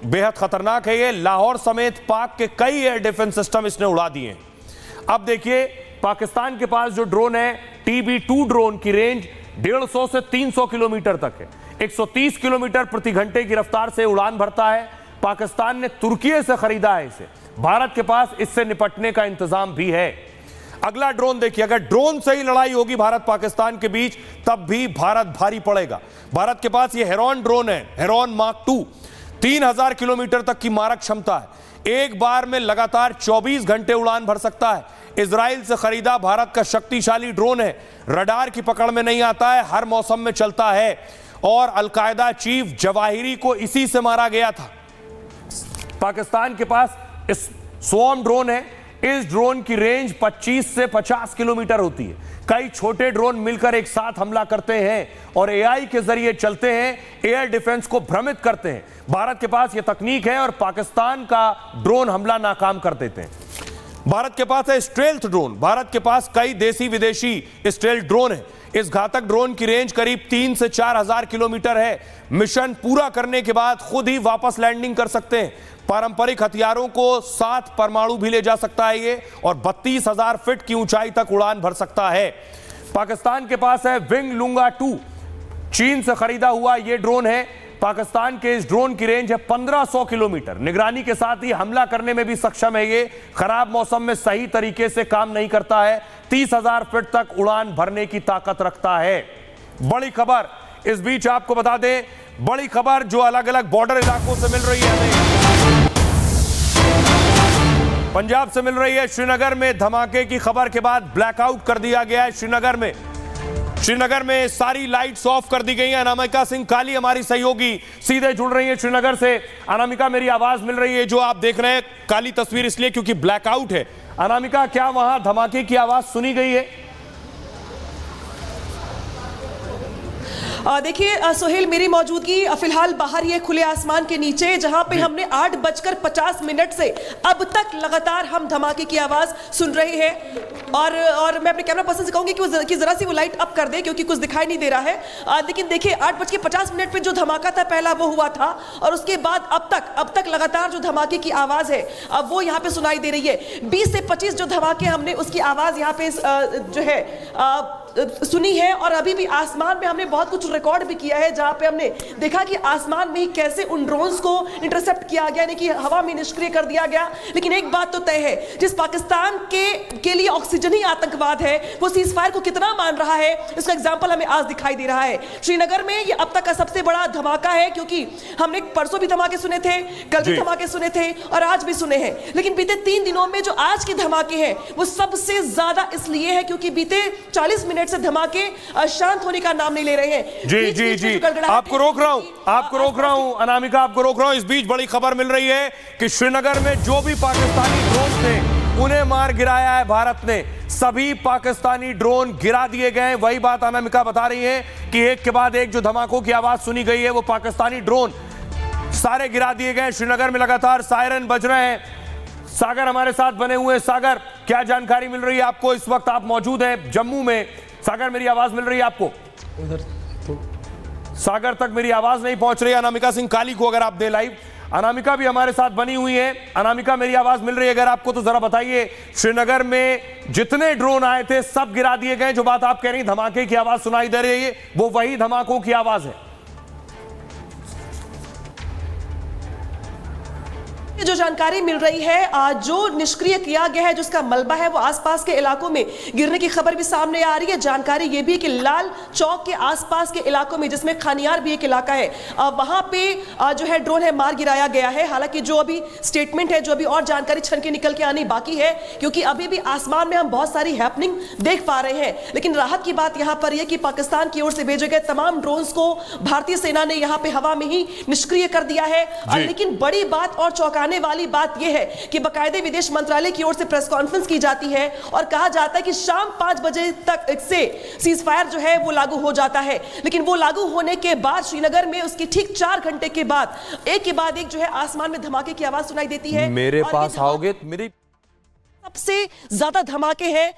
बेहद खतरनाक है ये, लाहौर समेत पाक के कई एयर डिफेंस सिस्टम इसने उड़ा दिए हैं। अब देखिए पाकिस्तान के पास जो ड्रोन है, TB2 ड्रोन की रेंज 150 से 300 किलोमीटर तक है। 130 किलोमीटर प्रति घंटे की रफ्तार से उड़ान भरता है। पाकिस्तान ने तुर्की से खरीदा है इसे। भारत के पास इससे निपटने का इंतजाम भी है। अगला ड्रोन देखिए, अगर ड्रोन से ही लड़ाई होगी भारत पाकिस्तान के बीच, तब भी भारत भारी पड़ेगा। भारत के पास ये हेरोन ड्रोन है, हेरोन मार्क 2। 3000 किलोमीटर तक की मारक क्षमता है। एक बार में लगातार 24 घंटे उड़ान भर सकता है। इजराइल से खरीदा भारत का शक्तिशाली ड्रोन है। रडार की पकड़ में नहीं आता है, हर मौसम में चलता है। और अलकायदा चीफ जवाहिरी को इसी से मारा गया था। पाकिस्तान के पास इस स्वॉर्म ड्रोन है। इस ड्रोन की रेंज 25 से 50 किलोमीटर होती है। कई छोटे ड्रोन मिलकर एक साथ हमला करते हैं और एआई के जरिए चलते हैं, एयर डिफेंस को भ्रमित करते हैं। भारत के पास यह तकनीक है और पाकिस्तान का ड्रोन हमला नाकाम कर देते हैं। भारत के पास है स्टेल्थ ड्रोन। भारत के पास कई देसी विदेशी स्टेल्थ ड्रोन है। इस घातक ड्रोन की रेंज करीब 3 से 4000 किलोमीटर है। मिशन पूरा करने के बाद खुद ही वापस लैंडिंग कर सकते हैं। पारंपरिक हथियारों को 7 परमाणु भी ले जा सकता है ये, और 32000 फीट की ऊंचाई तक उड़ान भर सकता है। पाकिस्तान के पास है विंग लुंगा 2। चीन से खरीदा हुआ यह ड्रोन है। पाकिस्तान के इस ड्रोन की रेंज है 1500 किलोमीटर। निगरानी के साथ ही हमला करने में भी सक्षम है ये। खराब मौसम में सही तरीके से काम नहीं करता है। 30000 फीट तक उड़ान भरने की ताकत रखता है। बड़ी खबर इस बीच आपको बता दें, बड़ी खबर जो अलग अलग बॉर्डर इलाकों से मिल रही है हमें। पंजाब से मिल रही है। श्रीनगर में धमाके की खबर के बाद ब्लैकआउट कर दिया गया है। श्रीनगर में सारी लाइट्स ऑफ कर दी गई हैं। अनामिका सिंह काली हमारी सहयोगी सीधे जुड़ रही है श्रीनगर से। अनामिका, मेरी आवाज मिल रही है जो आप देख रहे हैं? काली तस्वीर इसलिए क्योंकि ब्लैकआउट है। अनामिका, क्या वहां धमाके की आवाज सुनी गई है? देखिए सोहेल, मेरी मौजूदगी फिलहाल बाहर ये खुले आसमान के नीचे, जहां पे हमने 8:50 से अब तक लगातार हम धमाके की आवाज सुन रहे हैं। और मैं अपने कैमरा पर्सन से कहूंगी कि जरा सी वो लाइट अप कर दे, क्योंकि कुछ दिखाई नहीं दे रहा है। लेकिन देखिए 8:50 पे जो धमाका था पहला वो हुआ था, और उसके बाद अब तक लगातार जो धमाके की आवाज है अब वो यहाँ पे सुनाई दे रही है। 20 से 25 जो धमाके हमने उसकी आवाज यहाँ पे जो है सुनी है। और अभी भी आसमान में हमने बहुत कुछ रिकॉर्ड भी किया है, जहां पे हमने देखा कि आसमान में ही कैसे उन ड्रोन्स को इंटरसेप्ट किया गया, यानी कि हवा में निष्क्रिय कर दिया गया। लेकिन एक बात तो तय है, जिस पाकिस्तान के लिए ऑक्सीजन ही आतंकवाद है, वो सीज फायर को कितना मान रहा है, इसका एग्जाम्पल हमें आज दिखाई दे रहा है। श्रीनगर में ये अब तक का सबसे बड़ा धमाका है, क्योंकि हमने परसों भी धमाके सुने थे, कल भी धमाके सुने थे और आज भी सुने हैं। लेकिन बीते 3 दिनों में जो आज के धमाके हैं वो सबसे ज्यादा इसलिए है क्योंकि बीते 40 मिनट से धमाके शांत होने का नाम नहीं ले रहे हैं। जी आपको रोक रहा हूं अनामिका, आपको रोक रहा हूं। इस बीच बड़ी खबर मिल रही है कि श्रीनगर में जो भी पाकिस्तानी ड्रोन थे उन्हें मार गिराया है भारत ने। सभी पाकिस्तानी ड्रोन गिरा दिए गए। वही बात अनामिका बता रही है कि एक के बाद एक जो धमाकों की आवाज सुनी गई है वो पाकिस्तानी ड्रोन सारे गिरा दिए गए। श्रीनगर में लगातार सायरन बज रहे हैं। सागर हमारे साथ बने हुए। सागर, क्या जानकारी मिल रही है आपको? इस वक्त आप मौजूद हैं जम्मू में। सागर, मेरी आवाज मिल रही है आपको? सागर तक मेरी आवाज नहीं पहुंच रही है। अनामिका सिंह काली को अगर आप दे लाइव। अनामिका भी हमारे साथ बनी हुई है। अनामिका, मेरी आवाज मिल रही है अगर आपको तो जरा बताइए। श्रीनगर में जितने ड्रोन आए थे सब गिरा दिए गए। जो बात आप कह रही हैं धमाके की आवाज सुनाई दे रही है वो वही धमाकों की आवाज है। जो जानकारी मिल रही है, जो निष्क्रिय किया गया है, जिसका मलबा है वो आसपास के इलाकों में गिरने की खबर भी सामने आ रही है। जानकारी ये भी है कि लाल चौक के आसपास के इलाकों में, जिसमें खानियार भी एक इलाका है, वहां पे जो है ड्रोन है मार गिराया गया है। हालांकि जो अभी स्टेटमेंट है, जो अभी और जानकारी छन के निकल के आनी बाकी है, क्योंकि अभी भी आसमान में हम बहुत सारी हैपनिंग देख पा रहे हैं। लेकिन राहत की बात यहां पर यह कि पाकिस्तान की ओर से भेजे गए तमाम ड्रोन्स को भारतीय सेना ने यहां पे हवा में ही निष्क्रिय कर दिया है। लेकिन बड़ी बात और चौंकाने वाली बात यह है कि बाकायदे विदेश मंत्रालय की ओर से प्रेस कॉन्फ्रेंस की जाती है और कहा जाता है कि शाम 5 बजे तक से सीज फायर जो है वो लागू हो जाता है। लेकिन वो लागू होने के बाद श्रीनगर में उसकी ठीक 4 घंटे के बाद एक के बाद एक जो है आसमान में धमाके की आवाज सुनाई देती है। मेरे पास आओगे तो मेरी सबसे ज्यादा धमाके हैं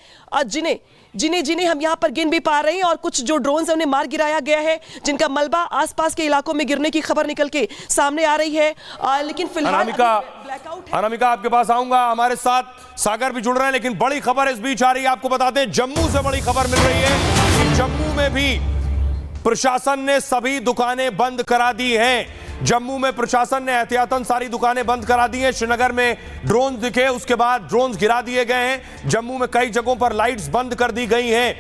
जिन्हें हम यहां पर गिन भी पा रहे हैं, और कुछ जो ड्रोन्स हैं उन्हें मार गिराया गया है, जिनका मलबा आसपास के इलाकों में गिरने की खबर निकल के सामने आ रही है। लेकिन फिलहाल अनामिका आपके पास आऊंगा। हमारे साथ सागर भी जुड़ रहे हैं, लेकिन बड़ी खबर इस बीच आ रही है। आपको बताते हैं जम्मू से बड़ी खबर मिल रही है कि जम्मू में भी प्रशासन ने सभी दुकानें बंद करा दी हैं। जम्मू में प्रशासन ने एहतियातन सारी दुकानें बंद करा दी हैं। श्रीनगर में ड्रोन दिखे, उसके बाद ड्रोन गिरा दिए गए हैं। जम्मू में कई जगहों पर लाइट्स बंद कर दी गई हैं।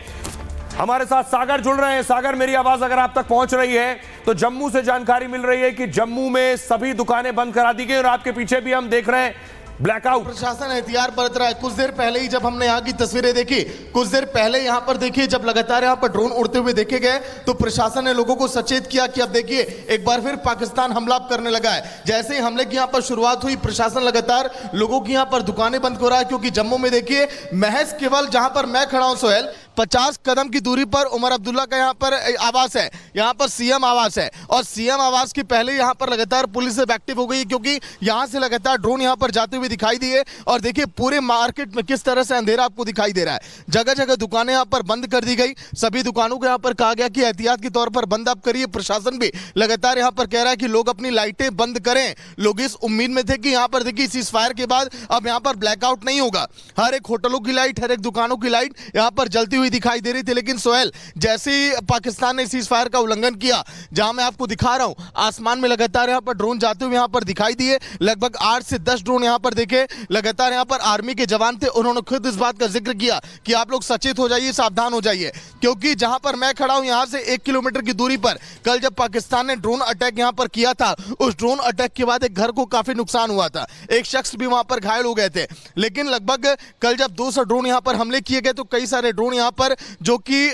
हमारे साथ सागर जुड़ रहे हैं। सागर, मेरी आवाज अगर आप तक पहुंच रही है तो जम्मू से जानकारी मिल रही है कि जम्मू में सभी दुकानें बंद करा दी गई और आपके पीछे भी हम देख रहे हैं ब्लैकआउट। प्रशासन एहतियात बरत रहा है। कुछ देर पहले ही जब हमने यहाँ की तस्वीरें देखी, कुछ देर पहले यहाँ पर देखिए जब लगातार यहाँ पर ड्रोन उड़ते हुए देखे गए तो प्रशासन ने लोगों को सचेत किया कि अब देखिए एक बार फिर पाकिस्तान हमला करने लगा है। जैसे ही हमले की यहाँ पर शुरुआत हुई, प्रशासन लगातार लोगों की यहाँ पर दुकानें बंद हो रहा है, क्योंकि जम्मू में देखिए महज केवल जहां पर मैं खड़ा हूं सोहेल 50 कदम की दूरी पर उमर अब्दुल्ला का यहाँ पर आवास है, यहाँ पर सीएम आवास है, और सीएम आवास के पहले यहाँ पर लगातार पुलिस एक्टिव हो गई, क्योंकि यहाँ से लगातार ड्रोन यहाँ पर जाते हुए दिखाई दिए। और देखिए पूरे मार्केट में किस तरह से अंधेरा आपको दिखाई दे रहा है। जगह जगह दुकानें यहाँ पर बंद कर दी गई। सभी दुकानों को यहाँ पर कहा गया कि एहतियात के तौर पर बंद आप करिए। प्रशासन भी लगातार यहाँ पर कह रहा है कि लोग अपनी लाइटें बंद करें। लोग इस उम्मीद में थे कि यहाँ पर देखिए सीज फायर के बाद अब यहाँ पर ब्लैकआउट नहीं होगा। हर एक होटलों की लाइट, हर एक दुकानों की लाइट यहाँ पर जलती हुई दिखाई दे रही थी। लेकिन सोहेल, जैसे ही पाकिस्तान ने सीज फायर का उल्लंघन किया, जहां मैं आपको दिखा रहा हूं आसमान में लगातार यहाँ पर ड्रोन जाते हुए यहाँ पर दिखाई दिए। लगभग 8 से 10 ड्रोन यहाँ पर देखे। लगातार यहाँ पर आर्मी के जवान थे, उन्होंने खुद इस बात का जिक्र किया कि आप लोग सचेत हो जाइए, सावधान हो जाइए, क्योंकि जहां पर मैं खड़ा हूं यहां से 1 किलोमीटर की दूरी पर कल जब पाकिस्तान ने ड्रोन अटैक यहां पर किया था, उस ड्रोन अटैक के बाद एक घर को काफी नुकसान हुआ था। एक शख्स भी वहां पर घायल हो गए थे। लेकिन लगभग कल जब 200 ड्रोन यहां पर हमले किए गए तो कई सारे ड्रोन यहां पर जो कि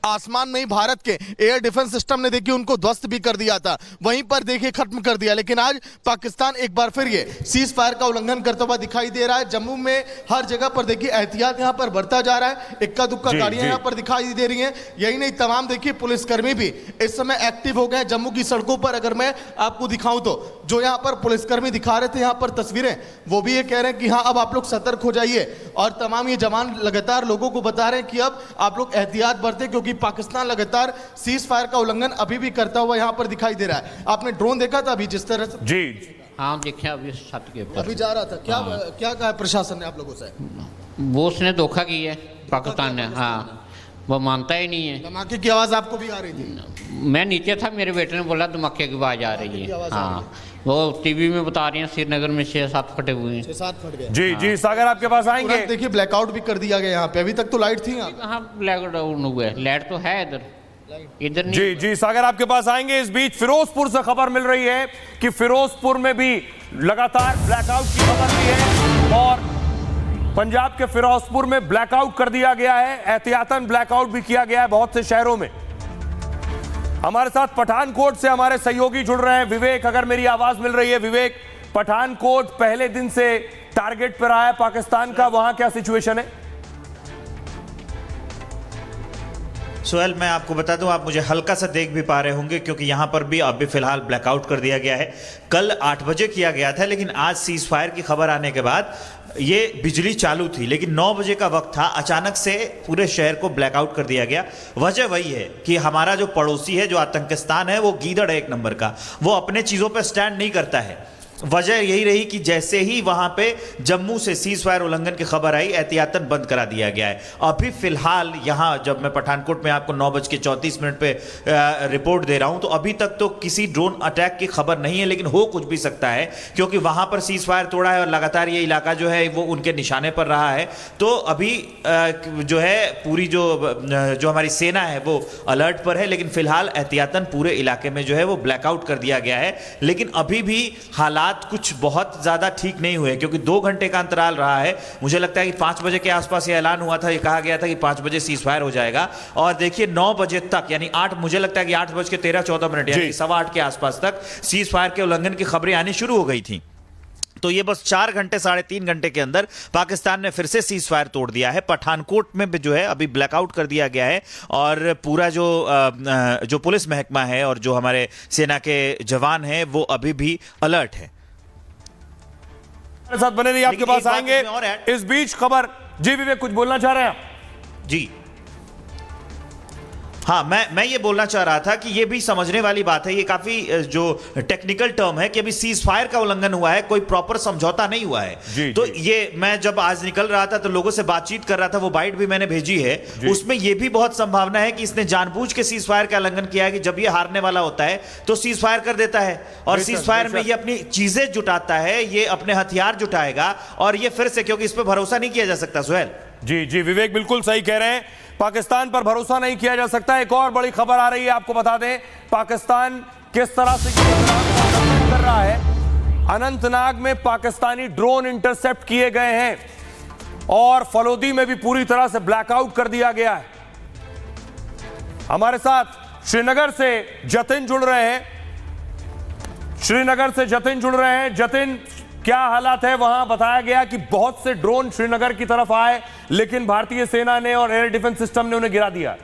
आसमान में ही भारत के एयर डिफेंस सिस्टम ने देखिए उनको ध्वस्त भी कर दिया था, वहीं पर देखिए खत्म कर दिया। लेकिन आज पाकिस्तान एक बार फिर ये सीज फायर का उल्लंघन करता हुआ दिखाई दे रहा है। जम्मू में हर जगह पर देखिए एहतियात यहां पर बढ़ता जा रहा है, इक्का दुक्का गाड़ियां यहां पर दिखाई दे रही हैं। यही नहीं, तमाम देखिए पुलिसकर्मी भी इस समय एक्टिव हो गए जम्मू की सड़कों पर। अगर मैं आपको दिखाऊं तो जो यहां पर पुलिसकर्मी दिखा रहे थे यहां पर तस्वीरें, वो भी ये कह रहे हैं कि हाँ अब आप लोग सतर्क हो जाइए, और तमाम ये जवान लगातार लोगों को बता रहे हैं कि अब आप लोग एहतियात बरतें, क्योंकि पाकिस्तान लगातार सीज फायर का उल्लंघन अभी भी करता हुआ यहां पर दिखाई दे रहा है। आपने ड्रोन देखा था अभी जिस तरह से? जी हाँ देखिए, अभी छत के ऊपर अभी जा रहा था। क्या क्या कहा प्रशासन ने आप लोगों से? वो उसने धोखा किया है पाकिस्तान ने। हाँ, वो मानता ही नहीं है। धमाके की आवाज आपको भी आ रही थी? मैं नीचे था, मेरे बेटे ने बोला धमाके की आवाज आ रही है। हाँ, वो टीवी में बता रही हैं श्रीनगर में 6-7 फटे हुए हैं। 6-7 फट गए। जी जी सागर आपके पास आएंगे। देखिए ब्लैकआउट भी कर दिया गया यहाँ पे, अभी तक तो लाइट थी। कहाँ ब्लैकआउट हुआ है? लाइट तो है इधर नहीं। जी जी सागर आपके पास आएंगे। इस बीच फिरोजपुर से खबर मिल रही है कि फिरोजपुर में भी लगातार ब्लैकआउट की खबर भी है, और पंजाब के फिरोजपुर में ब्लैकआउट कर दिया गया है, एहतियातन ब्लैकआउट भी किया गया है बहुत से शहरों में। हमारे साथ पठानकोट से हमारे सहयोगी जुड़ रहे हैं विवेक, अगर मेरी आवाज मिल रही है विवेक। पठानकोट पहले दिन से टारगेट पर आया पाकिस्तान का, वहां क्या सिचुएशन है? सोहेल, मैं आपको बता दूं, आप मुझे हल्का सा देख भी पा रहे होंगे क्योंकि यहां पर भी अभी फिलहाल ब्लैकआउट कर दिया गया है। कल 8 बजे किया गया था, लेकिन आज सीज फायर की खबर आने के बाद ये बिजली चालू थी, लेकिन 9 बजे का वक्त था, अचानक से पूरे शहर को ब्लैकआउट कर दिया गया। वजह वही है कि हमारा जो पड़ोसी है, जो आतंकिस्तान है, वो गीदड़ है एक नंबर का, वो अपने चीज़ों पर स्टैंड नहीं करता है। वजह यही रही कि जैसे ही वहां पे जम्मू से सीज फायर उल्लंघन की खबर आई, एहतियातन बंद करा दिया गया है। अभी फिलहाल यहां जब मैं पठानकोट में आपको 9:34 पे रिपोर्ट दे रहा हूं, तो अभी तक तो किसी ड्रोन अटैक की खबर नहीं है, लेकिन हो कुछ भी सकता है क्योंकि वहां पर सीज फायर तोड़ा है और लगातार ये इलाका जो है वो उनके निशाने पर रहा है। तो अभी जो है पूरी जो हमारी सेना है वो अलर्ट पर है, लेकिन फिलहाल एहतियातन पूरे इलाके में जो है वो ब्लैकआउट कर दिया गया है। लेकिन अभी भी हालात कुछ बहुत ज्यादा ठीक नहीं हुए क्योंकि 2 घंटे का अंतराल रहा है। मुझे लगता है कि 5 बजे के आसपास ये ऐलान हुआ था, ये कहा गया था कि 5 बजे सीज फायर हो जाएगा, और देखिए 9 बजे तक, यानी 8, मुझे लगता है कि 8:13-14 यानी 8:15 के आसपास तक सीज फायर के उल्लंघन की खबरें आनी शुरू हो गई थी। तो ये बस 4 घंटे 3.5 घंटे के अंदर पाकिस्तान ने फिर से सीज फायर तोड़ दिया है। पठानकोट में भी जो है अभी ब्लैकआउट कर दिया गया है, और पूरा जो पुलिस महकमा है और जो हमारे सेना के जवान हैं वो अभी भी अलर्ट है। साथ बने रहिए, आपके पास आएंगे। इस बीच खबर, जी विवेक कुछ बोलना चाह रहे हैं आप? जी हाँ, मैं ये बोलना चाह रहा था कि ये भी समझने वाली बात है, ये काफी जो टेक्निकल टर्म है कि अभी सीज फायर का उल्लंघन हुआ है, कोई प्रॉपर समझौता नहीं हुआ है। तो ये मैं जब आज निकल रहा था तो लोगों से बातचीत कर रहा था, वो बाइट भी मैंने भेजी है, उसमें ये भी बहुत संभावना है कि इसने जानबूझ के सीज फायर का उल्लंघन किया है कि जब ये हारने वाला होता है तो सीज फायर कर देता है, और सीज फायर में ये अपनी चीजें जुटाता है, ये अपने हथियार जुटाएगा, और ये फिर से, क्योंकि इस पर भरोसा नहीं किया जा सकता। सोहेल जी जी विवेक बिल्कुल सही कह रहे हैं, पाकिस्तान पर भरोसा नहीं किया जा सकता। एक और बड़ी खबर आ रही है, आपको बता दें पाकिस्तान किस तरह से कर रहा है। अनंतनाग में पाकिस्तानी ड्रोन इंटरसेप्ट किए गए हैं, और फलोदी में भी पूरी तरह से ब्लैकआउट कर दिया गया है। हमारे साथ श्रीनगर से जतिन जुड़ रहे हैं। श्रीनगर से जतिन जुड़ रहे हैं। जतिन, क्या हालात है वहां? बताया गया कि बहुत से ड्रोन श्रीनगर की तरफ आए, लेकिन भारतीय सेना ने और एयर डिफेंस सिस्टम ने उन्हें गिरा दिया।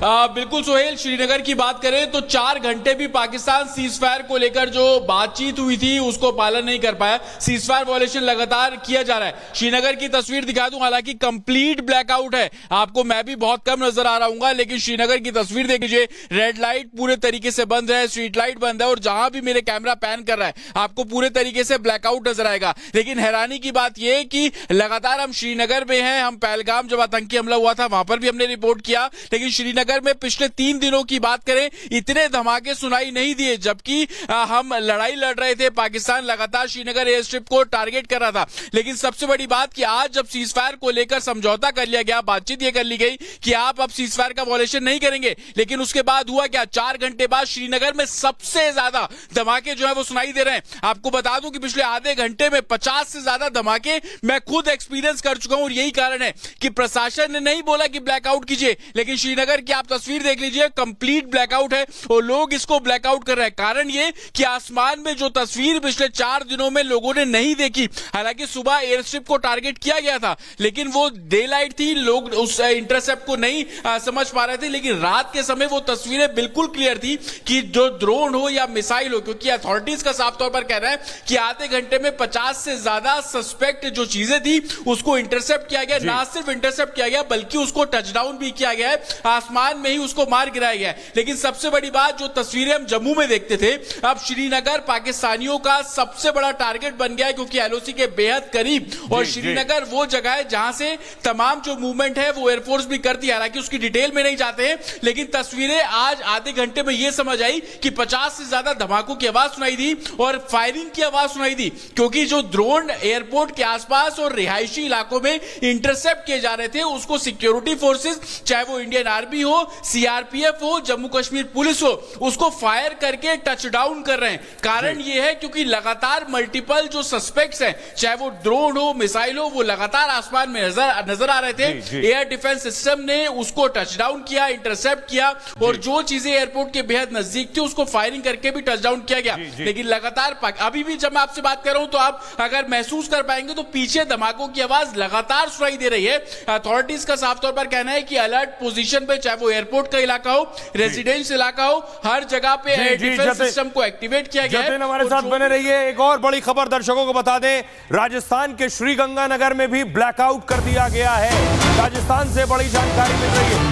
बिल्कुल सोहेल, श्रीनगर की बात करें तो 4 घंटे भी पाकिस्तान सीज फायर को लेकर जो बातचीत हुई थी उसको पालन नहीं कर पाया। सीज फायर वायलेशन लगातार किया जा रहा है। श्रीनगर की तस्वीर दिखा दूं, हालांकि कंप्लीट ब्लैकआउट है, आपको मैं भी बहुत कम नजर आ रहा हूंगा, लेकिन श्रीनगर की तस्वीर देख लीजिए, रेड लाइट पूरे तरीके से बंद है, स्ट्रीट लाइट बंद है, और जहां भी मेरे कैमरा पैन कर रहा है आपको पूरे तरीके से ब्लैकआउट नजर आएगा। लेकिन हैरानी की बात यह कि लगातार हम श्रीनगर में हैं, हम पहलगाम जब आतंकी हमला हुआ था वहां पर भी हमने रिपोर्ट किया, लेकिन श्रीनगर श्रीनगर में पिछले 3 दिनों की बात करें इतने धमाके सुनाई नहीं दिए, जबकि हम लड़ाई लड़ रहे थे, पाकिस्तान लगातार श्रीनगर एयर स्ट्रिप को टारगेट कर रहा था। लेकिन सबसे बड़ी बात कि आज जब सीज फायर को लेकर समझौता कर लिया गया, बातचीत ये कर ली गई कि आप अब सीज फायर का वॉयलेशन नहीं करेंगे, लेकिन उसके बाद हुआ क्या, 4 घंटे बाद श्रीनगर में सबसे ज्यादा धमाके जो है वो सुनाई दे रहे हैं। आपको बता दूं कि पिछले आधे घंटे में 50 से ज्यादा धमाके मैं खुद एक्सपीरियंस कर चुका हूं, और यही कारण है कि प्रशासन ने नहीं बोला कि ब्लैकआउट कीजिए, लेकिन श्रीनगर की आप तस्वीर देख लीजिए, कंप्लीट ब्लैकआउट है और लोग इसको ब्लैकआउट कर रहे हैं। कारण ये कि आसमान में जो तस्वीर पिछले 4 दिनों में लोगों ने नहीं देखी, हालांकि सुबह एयर स्ट्रिप को टारगेट किया गया था, लेकिन वो डे लाइट थी, लोग उस इंटरसेप्ट को नहीं समझ पा रहे थे, लेकिन रात के समय वो तस्वीरें बिल्कुल क्लियर थी कि जो ड्रोन हो या मिसाइल हो, क्योंकि अथॉरिटीज का साफ तौर पर कहना है कि आधे घंटे में 50 से ज्यादा सस्पेक्ट जो चीजें थी उसको इंटरसेप्ट किया गया, ना सिर्फ इंटरसेप्ट किया गया बल्कि उसको टचडाउन भी किया गया है, आसमान में ही उसको मार गिराया गया है। लेकिन सबसे बड़ी बात, जो तस्वीरें हम जम्मू में देखते थे, अब श्रीनगर पाकिस्तानियों का सबसे बड़ा टारगेट बन गया है, क्योंकि एलओसी के बेहद करीब, और श्रीनगर वो जगह है जहां से तमाम जो मूवमेंट है वो एयरफोर्स भी करती है। हालांकि उसकी डिटेल में नहीं जाते हैं, लेकिन तस्वीरें आज आधे घंटे में यह समझ आई कि 50 से ज्यादा धमाकों की आवाज सुनाई दी और फायरिंग की आवाज सुनाई दी, क्योंकि जो ड्रोन एयरपोर्ट के आसपास और रिहायशी इलाकों में इंटरसेप्ट किए जा रहे थे, उसको सिक्योरिटी फोर्सेस, चाहे वो इंडियन आर्मी हो, सीआरपीएफ हो, जम्मू कश्मीर पुलिस हो, उसको फायर करके टच डाउन कर रहे हैं। कारण यह है क्योंकि लगातार मल्टीपल जो सस्पेक्ट्स हैं, चाहे वो ड्रोन हो, मिसाइल हो, वो लगातार आसमान में नजर आ रहे थे। एयर डिफेंस सिस्टम ने उसको टच डाउन किया, इंटरसेप्ट किया, और जो चीजें एयरपोर्ट के बेहद नजदीक थी उसको फायरिंग करके भी टच डाउन किया गया। लेकिन लगातार अभी भी जब मैं आपसे बात कर रहा हूं तो आप अगर महसूस कर पाएंगे तो पीछे धमाकों की आवाज लगातार सुनाई दे रही है। अथॉरिटीज का साफ तौर पर कहना है कि अलर्ट पोजीशन पे, चाहे वो एयरपोर्ट का इलाका हो, रेजिडेंस इलाका हो, हर जगह पे एयर डिफेंस सिस्टम को एक्टिवेट किया गया है। हमारे साथ बने रहिए। एक और बड़ी खबर दर्शकों को बता दें, राजस्थान के श्रीगंगानगर में भी ब्लैकआउट कर दिया गया है। राजस्थान से बड़ी जानकारी मिल रही है,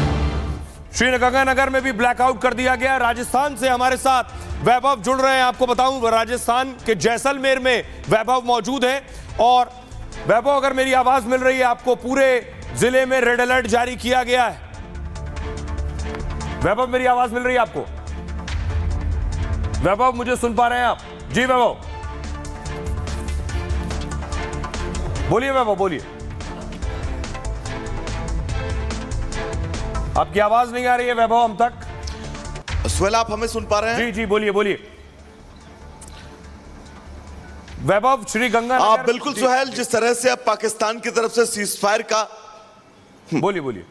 श्रीगंगानगर में भी ब्लैकआउट कर दिया गया। राजस्थान से हमारे साथ वैभव जुड़ रहे हैं। आपको बताऊं, राजस्थान के जैसलमेर में वैभव मौजूद है। और वैभव, अगर मेरी आवाज मिल रही है आपको, पूरे जिले में रेड अलर्ट जारी किया गया है। वैभव, मेरी आवाज मिल रही है आपको? वैभव, मुझे सुन पा रहे हैं आप? जी वैभव, बोलिए वैभव, बोलिए। आपकी आवाज नहीं आ रही है वैभव हम तक। स्वेल, आप हमें सुन पा रहे हैं? जी जी, बोलिए बोलिए वैभव। श्रीगंगानगर, आप बिल्कुल सुहेल, जिस तरह से अब पाकिस्तान की तरफ से सीज फायर का, बोलिए बोलिए।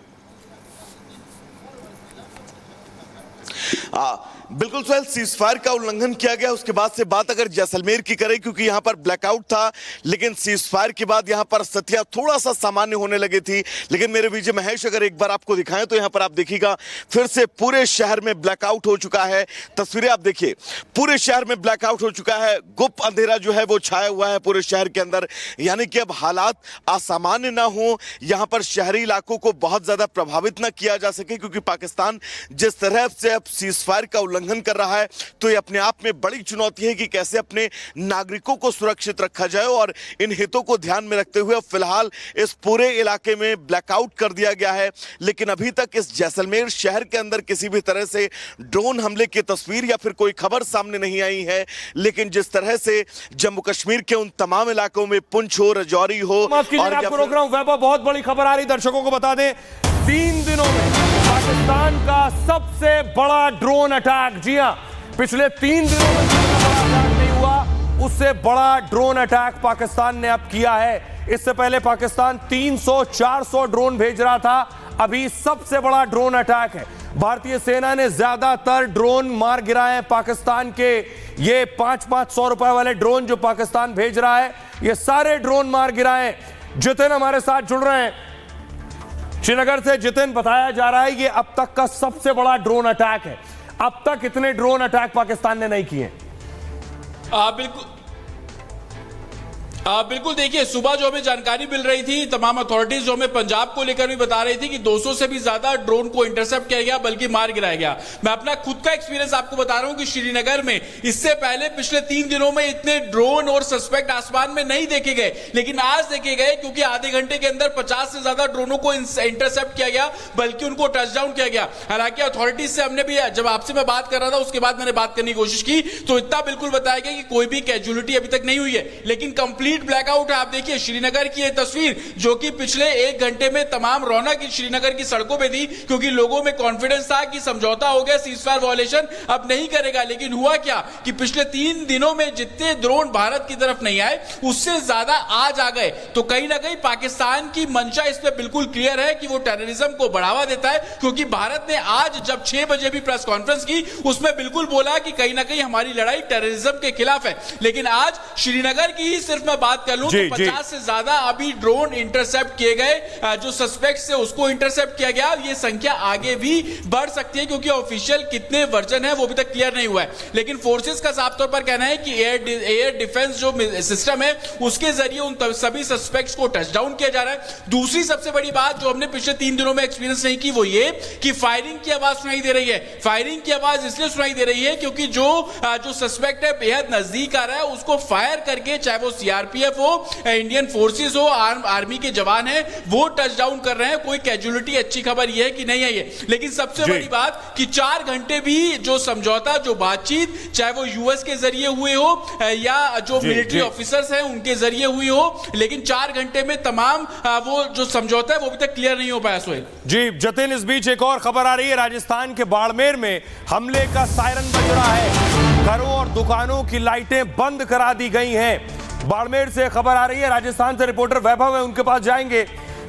बिल्कुल सुहेल, सीज फायर का उल्लंघन किया गया। उसके बाद से बात अगर जैसलमेर की करें, क्योंकि यहां पर ब्लैकआउट था, लेकिन सीज फायर के बाद यहां पर स्थितियां थोड़ा सा सामान्य होने लगी थी। लेकिन मेरे विजय महेश, अगर एक बार आपको दिखाएं तो यहां पर आप देखिएगा फिर से पूरे शहर में ब्लैकआउट हो चुका है। तस्वीरें आप देखिए, पूरे शहर में ब्लैकआउट हो चुका है। गुप्त अंधेरा जो है वो छाया हुआ है पूरे शहर के अंदर, यानी कि अब हालात असामान्य ना हो, यहां पर शहरी इलाकों को बहुत ज्यादा प्रभावित ना किया जा सके, क्योंकि पाकिस्तान जिस तरह से अब सीज फायर का उल्लंघन कर रहा है, तो ये अपने आप में बड़ी चुनौती है कि कैसे अपने नागरिकों को सुरक्षित रखा जाए। और इन हितों को ध्यान में रखते हुए फिलहाल इस पूरे इलाके में ब्लैकआउट कर दिया गया है। लेकिन अभी तक इस जैसलमेर शहर के अंदर किसी भी तरह से ड्रोन हमले की तस्वीर या फिर कोई खबर सामने नहीं आई है। लेकिन जिस तरह से जम्मू कश्मीर के उन तमाम इलाकों में पुंछ हो, राजौरी हो, और आपको रोक रहा हूं वैभव, बहुत बड़ी खबर आ रही, दर्शकों को बता दें, 3 दिनों में पाकिस्तान का सबसे बड़ा ड्रोन अटैक। जी हां, पिछले 3 दिनों में बड़ा अटैक नहीं हुआ, उससे बड़ा ड्रोन अटैक पाकिस्तान ने अब किया है। इससे पहले पाकिस्तान 300-400 ड्रोन भेज रहा था, अभी सबसे बड़ा ड्रोन अटैक है। भारतीय सेना ने ज्यादातर ड्रोन मार गिराए हैं पाकिस्तान के। ये 500-500 रुपए वाले ड्रोन जो पाकिस्तान भेज रहा है, ये सारे ड्रोन मार गिराए। जितिन हमारे साथ जुड़ रहे हैं श्रीनगर से। जितिन, बताया जा रहा है ये अब तक का सबसे बड़ा ड्रोन अटैक है। अब तक इतने ड्रोन अटैक पाकिस्तान ने नहीं किए। बिल्कुल बिल्कुल, देखिए सुबह जो हमें जानकारी मिल रही थी, तमाम अथॉरिटीज जो हमें पंजाब को लेकर भी बता रही थी कि 200 से भी ज्यादा ड्रोन को इंटरसेप्ट किया गया, बल्कि मार गिराया गया। मैं अपना खुद का एक्सपीरियंस आपको बता रहा हूं कि श्रीनगर में इससे पहले पिछले 3 दिनों में इतने ड्रोन और सस्पेक्ट आसमान में नहीं देखे गए, लेकिन आज देखे गए, क्योंकि आधे घंटे के अंदर 50 से ज्यादा ड्रोनों को इंटरसेप्ट किया गया, बल्कि उनको टचडाउन किया गया। हालांकि अथॉरिटीज से हमने भी, जब आपसे मैं बात कर रहा था उसके बाद मैंने बात करने की कोशिश की, तो इतना बिल्कुल बताया गया कि कोई भी कैजुअलिटी अभी तक नहीं हुई है, लेकिन कंप्लीट ब्लैकआउट है। आप देखिए श्रीनगर की ये तस्वीर, जो कि पिछले 1 घंटे में तमाम रौनक श्रीनगर की सड़कों पे थी, क्योंकि लोगों में कॉन्फिडेंस था कि समझौता हो गया, सीजफायर वायलेशन अब नहीं करेगा। लेकिन हुआ क्या कि पिछले 3 दिनों में जितने ड्रोन भारत की तरफ नहीं आए, उससे ज्यादा आज आ गए। तो कहीं ना कहीं पाकिस्तान की मंशा इस पे बिल्कुल क्लियर है कि वो टेररिज्म को बढ़ावा देता है, क्योंकि भारत ने आज जब 6 बजे भी प्रेस कॉन्फ्रेंस की, उसमें बिल्कुल बोला कि कहीं ना कहीं हमारी लड़ाई टेररिज्म के खिलाफ है। लेकिन आज श्रीनगर की ही सिर्फ मैं बात कर लूं, 50 से ज्यादा अभी ड्रोन इंटरसेप्ट किए गए, जो सस्पेक्ट्स है उसको इंटरसेप्ट किया गया। ये संख्या आगे भी बढ़ सकती है, क्योंकि ऑफिशियल कितने वर्जन है वो अभी तक क्लियर नहीं हुआ है। लेकिन फोर्सेस का साफ तौर पर कहना है कि एयर डिफेंस जो सिस्टम है उसके जरिए उन सभी सस्पेक्ट्स को टचडाउन किया जा रहा है। दूसरी सबसे बड़ी बात जो हमने पिछले 3 दिनों में एक्सपीरियंस नहीं की, वो ये कि फायरिंग की आवाज सुनाई दे रही है। फायरिंग की आवाज इसलिए सुनाई दे रही है क्योंकि जो सस्पेक्ट है बेहद नजदीक आ रहा है, उसको फायर करके, चाहे वो सीआरपीएफ हो, इंडियन फोर्सेस हो, आर्मी के जवान हैं, वो टच डाउन कर रहे हैं। कोई कैजुअलिटी अच्छी खबर यह है कि नहीं आई है। लेकिन सबसे बड़ी बात कि 4 घंटे भी जो समझौता, जो बातचीत, चाहे वो यूएस के जरिए हुए हो या जो मिलिट्री ऑफिसर्स हैं उनके जरिए हुई हो, लेकिन 4 घंटे में तमाम वो जो समझौता है वो अभी तक क्लियर नहीं हो पाया। सोहेल जी जतिन, इस बीच एक और खबर आ रही है, राजस्थान के बाड़मेर में हमले का सायरन बज रहा है। घरों और दुकानों की लाइटें बंद करा दी गई हैं। बाड़मेर से खबर आ रही है, राजस्थान से रिपोर्टर वैभव है, उनके पास जाएंगे।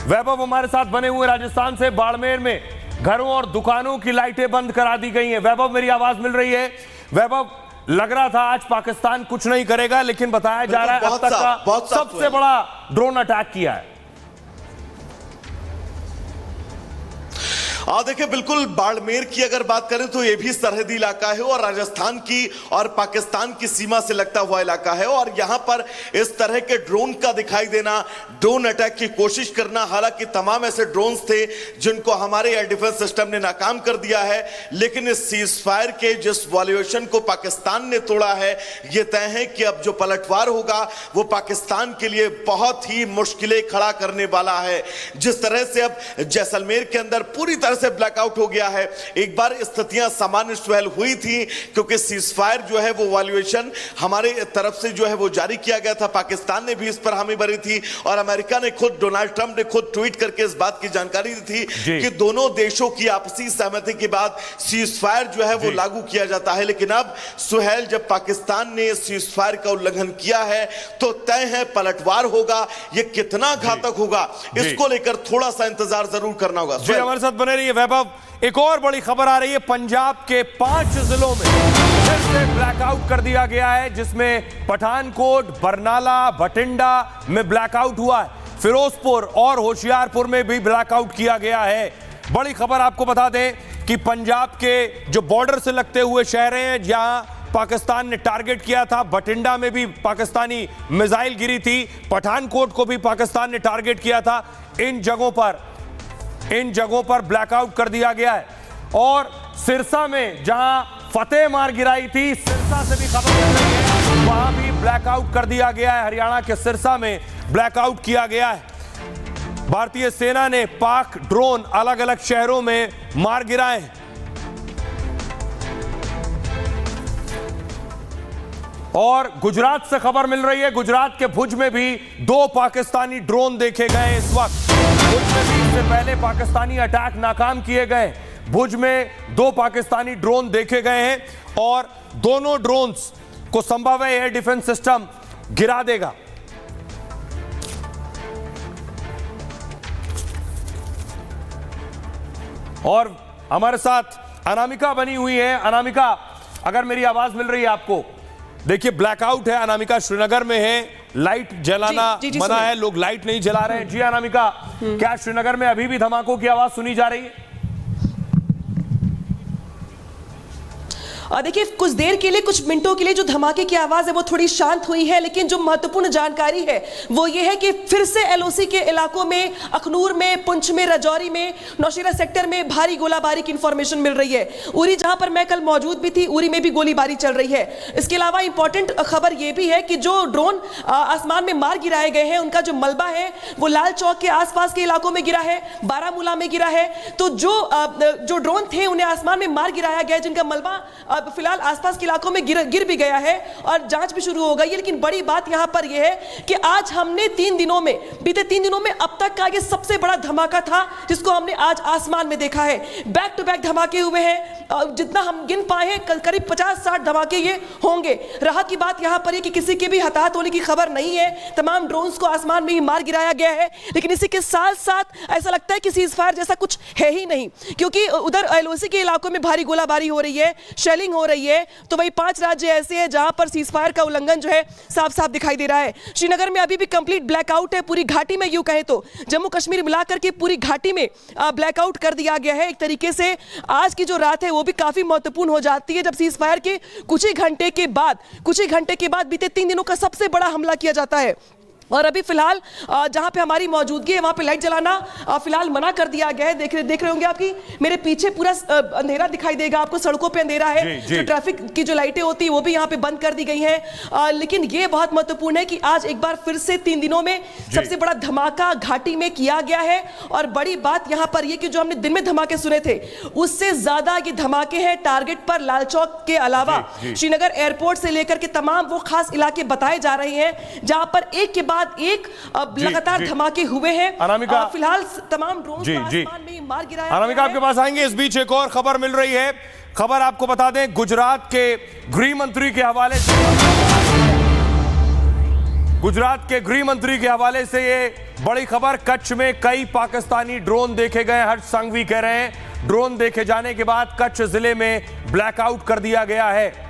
वैभव हमारे साथ बने हुए राजस्थान से। बाड़मेर में घरों और दुकानों की लाइटें बंद करा दी गई हैं। वैभव, मेरी आवाज मिल रही है? वैभव, लग रहा था आज पाकिस्तान कुछ नहीं करेगा, लेकिन बताया जा रहा है अब तक का सबसे बड़ा ड्रोन अटैक किया है। देखिए बिल्कुल, बाड़मेर की अगर बात करें तो यह भी सरहदी इलाका है और राजस्थान की और पाकिस्तान की सीमा से लगता हुआ इलाका है। और यहां पर इस तरह के ड्रोन का दिखाई देना, ड्रोन अटैक की कोशिश करना, हालांकि तमाम ऐसे ड्रोन्स थे जिनको हमारे एयर डिफेंस सिस्टम ने नाकाम कर दिया है। लेकिन इस सीज फायर के जिस वॉल्यूशन को पाकिस्तान ने तोड़ा है, यह तय है कि अब जो पलटवार होगा वो पाकिस्तान के लिए बहुत ही मुश्किलें खड़ा करने वाला है। जिस तरह से अब जैसलमेर के अंदर पूरी तरह से ब्लैकआउट हो गया है, एक बार स्थितियां सामान्य सुहेल हुई थी, क्योंकि सीजफायर जो है वो वॉल्यूशन हमारे तरफ से जो है वो जारी किया गया था। पाकिस्तान ने भी इस पर हामी भरी थी और अमेरिका ने खुद, डोनाल्ड ट्रंप ने खुद ट्वीट करके इस बात की जानकारी दी थी कि दोनों देशों की आपसी सहमति के बाद सीजफायर जो है वो लागू किया जाता है। लेकिन अब सुहेल, जब पाकिस्तान ने सीजफायर का उल्लंघन किया है तो तय है पलटवार होगा। यह कितना घातक होगा इसको लेकर थोड़ा सा इंतजार जरूर करना होगा। हमारे साथ बने रहिए वैभव। एक और बड़ी खबर आ रही है, पंजाब के 5 जिलों में फिर से ब्लैकआउट कर दिया गया है, जिसमें पठानकोट, बरनाला, बठिंडा में ब्लैकआउट हुआ है। फिरोजपुर और होशियारपुर में भी ब्लैकआउट किया गया है। बड़ी खबर आपको बता दें कि पंजाब के जो बॉर्डर से लगते हुए शहर हैं, जहां पाकिस्तान ने टारगेट किया था, बठिंडा में भी पाकिस्तानी मिसाइल गिरी थी, पठानकोट को भी पाकिस्तान ने टारगेट किया था। इन जगहों पर ब्लैकआउट कर दिया गया है। और सिरसा में जहां फतेह मार गिराई थी, सिरसा से भी खबर मिल रही है, वहां भी ब्लैकआउट कर दिया गया है। हरियाणा के सिरसा में ब्लैकआउट किया गया है। भारतीय सेना ने पाक ड्रोन अलग अलग शहरों में मार गिराए हैं। और गुजरात से खबर मिल रही है, गुजरात के भुज में भी 2 पाकिस्तानी ड्रोन देखे गए इस वक्त। भुज में भी इससे पहले पाकिस्तानी अटैक नाकाम किए गए। भुज में 2 पाकिस्तानी ड्रोन देखे गए हैं और दोनों ड्रोन्स को संभव है एयर डिफेंस सिस्टम गिरा देगा। और हमारे साथ अनामिका बनी हुई है। अनामिका, अगर मेरी आवाज मिल रही है आपको? देखिए ब्लैकआउट है, अनामिका श्रीनगर में है, लाइट जलाना मना है, लोग लाइट नहीं जला रहे हैं। जी अनामिका, क्या श्रीनगर में अभी भी धमाकों की आवाज सुनी जा रही है? देखिए कुछ देर के लिए, कुछ मिनटों के लिए जो धमाके की आवाज है वो थोड़ी शांत हुई है, लेकिन जो महत्वपूर्ण जानकारी है वो ये है कि फिर से एलओसी के इलाकों में, अखनूर में, पुंछ में, राजौरी में, नौशेरा सेक्टर में भारी गोलाबारी की इंफॉर्मेशन मिल रही है। उरी जहां पर मैं कल मौजूद भी थी, उरी में भी गोलीबारी चल रही है। इसके अलावा इंपॉर्टेंट खबर यह भी है कि जो ड्रोन आसमान में मार गिराए गए हैं उनका जो मलबा है वो लाल चौक के आसपास के इलाकों में गिरा है, बारामूला में गिरा है। तो जो ड्रोन थे उन्हें आसमान में मार गिराया गया, जिनका मलबा फिलहाल आसपास के इलाकों में गिर भी गया है और जांच भी शुरू हो गई है। लेकिन बड़ी बात यहां पर यह है कि आज हमने बीते 3 दिनों में अब तक का यह सबसे बड़ा धमाका था जिसको हमने आज आसमान में देखा है। बैक टू बैक धमाके हुए हैं, जितना हम गिन पाए हैं करीब 50-60 धमाके ये होंगे। राहत की बात यहां पर है कि किसी के भी हताहत होने की खबर नहीं है, तमाम ड्रोन्स को आसमान में ही मार गिराया गया है। लेकिन इसी के साथ साथ ऐसा लगता है कि सीज फायर जैसा कुछ है ही नहीं, क्योंकि उधर एलओसी के इलाकों में भारी गोलाबारी हो रही है, शेलिंग हो रही है। तो वही 5 राज्य ऐसे हैं जहां पर सीज फायर का उल्लंघन जो है साफ साफ दिखाई दे रहा है। श्रीनगर में अभी भी कंप्लीट ब्लैकआउट है, पूरी घाटी में यूं कहें तो जम्मू कश्मीर मिलाकर के पूरी घाटी में ब्लैकआउट कर दिया गया है। एक तरीके से आज की जो रात है वो भी काफी महत्वपूर्ण हो जाती है जब सीज फायर के कुछ ही घंटे के बाद बीते 3 दिनों का सबसे बड़ा हमला किया जाता है। और अभी फिलहाल जहां पे हमारी मौजूदगी है वहां पे लाइट जलाना फिलहाल मना कर दिया गया है। देख रहे होंगे आपकी मेरे पीछे पूरा अंधेरा दिखाई देगा आपको, सड़कों पे अंधेरा है। जो ट्रैफिक की जो लाइटें होती है वो भी यहाँ पे बंद कर दी गई हैं। लेकिन ये बहुत महत्वपूर्ण है कि आज एक बार फिर से 3 दिनों में सबसे बड़ा धमाका घाटी में किया गया है। और बड़ी बात यहाँ पर यह कि जो हमने दिन में धमाके सुने थे उससे ज्यादा ये धमाके हैं टारगेट पर लाल चौक के अलावा श्रीनगर एयरपोर्ट से लेकर के तमाम वो खास इलाके बताए जा रहे हैं जहां पर एक के बाद एक लगातार धमाके हुए हैं। अनामिका, फिलहाल तमाम ड्रोन आसमान में मार गिराया। अनामिका आपके पास आएंगे, इस बीच एक और खबर मिल रही है। खबर आपको बता दें, गुजरात के गृह मंत्री के हवाले से ये बड़ी खबर। कच्छ में कई पाकिस्तानी ड्रोन देखे गए। हर्ष संघवी कह रहे हैं ड्रोन देखे जाने के बाद कच्छ जिले में ब्लैकआउट कर दिया गया है।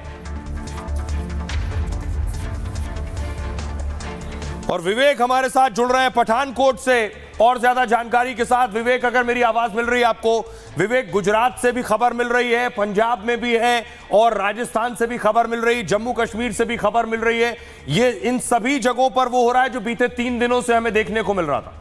और विवेक हमारे साथ जुड़ रहे हैं पठानकोट से और ज्यादा जानकारी के साथ। विवेक, अगर मेरी आवाज मिल रही है आपको? विवेक, गुजरात से भी खबर मिल रही है, पंजाब में भी है और राजस्थान से भी खबर मिल रही है, जम्मू कश्मीर से भी खबर मिल रही है। ये इन सभी जगहों पर वो हो रहा है जो बीते 3 दिनों से हमें देखने को मिल रहा था।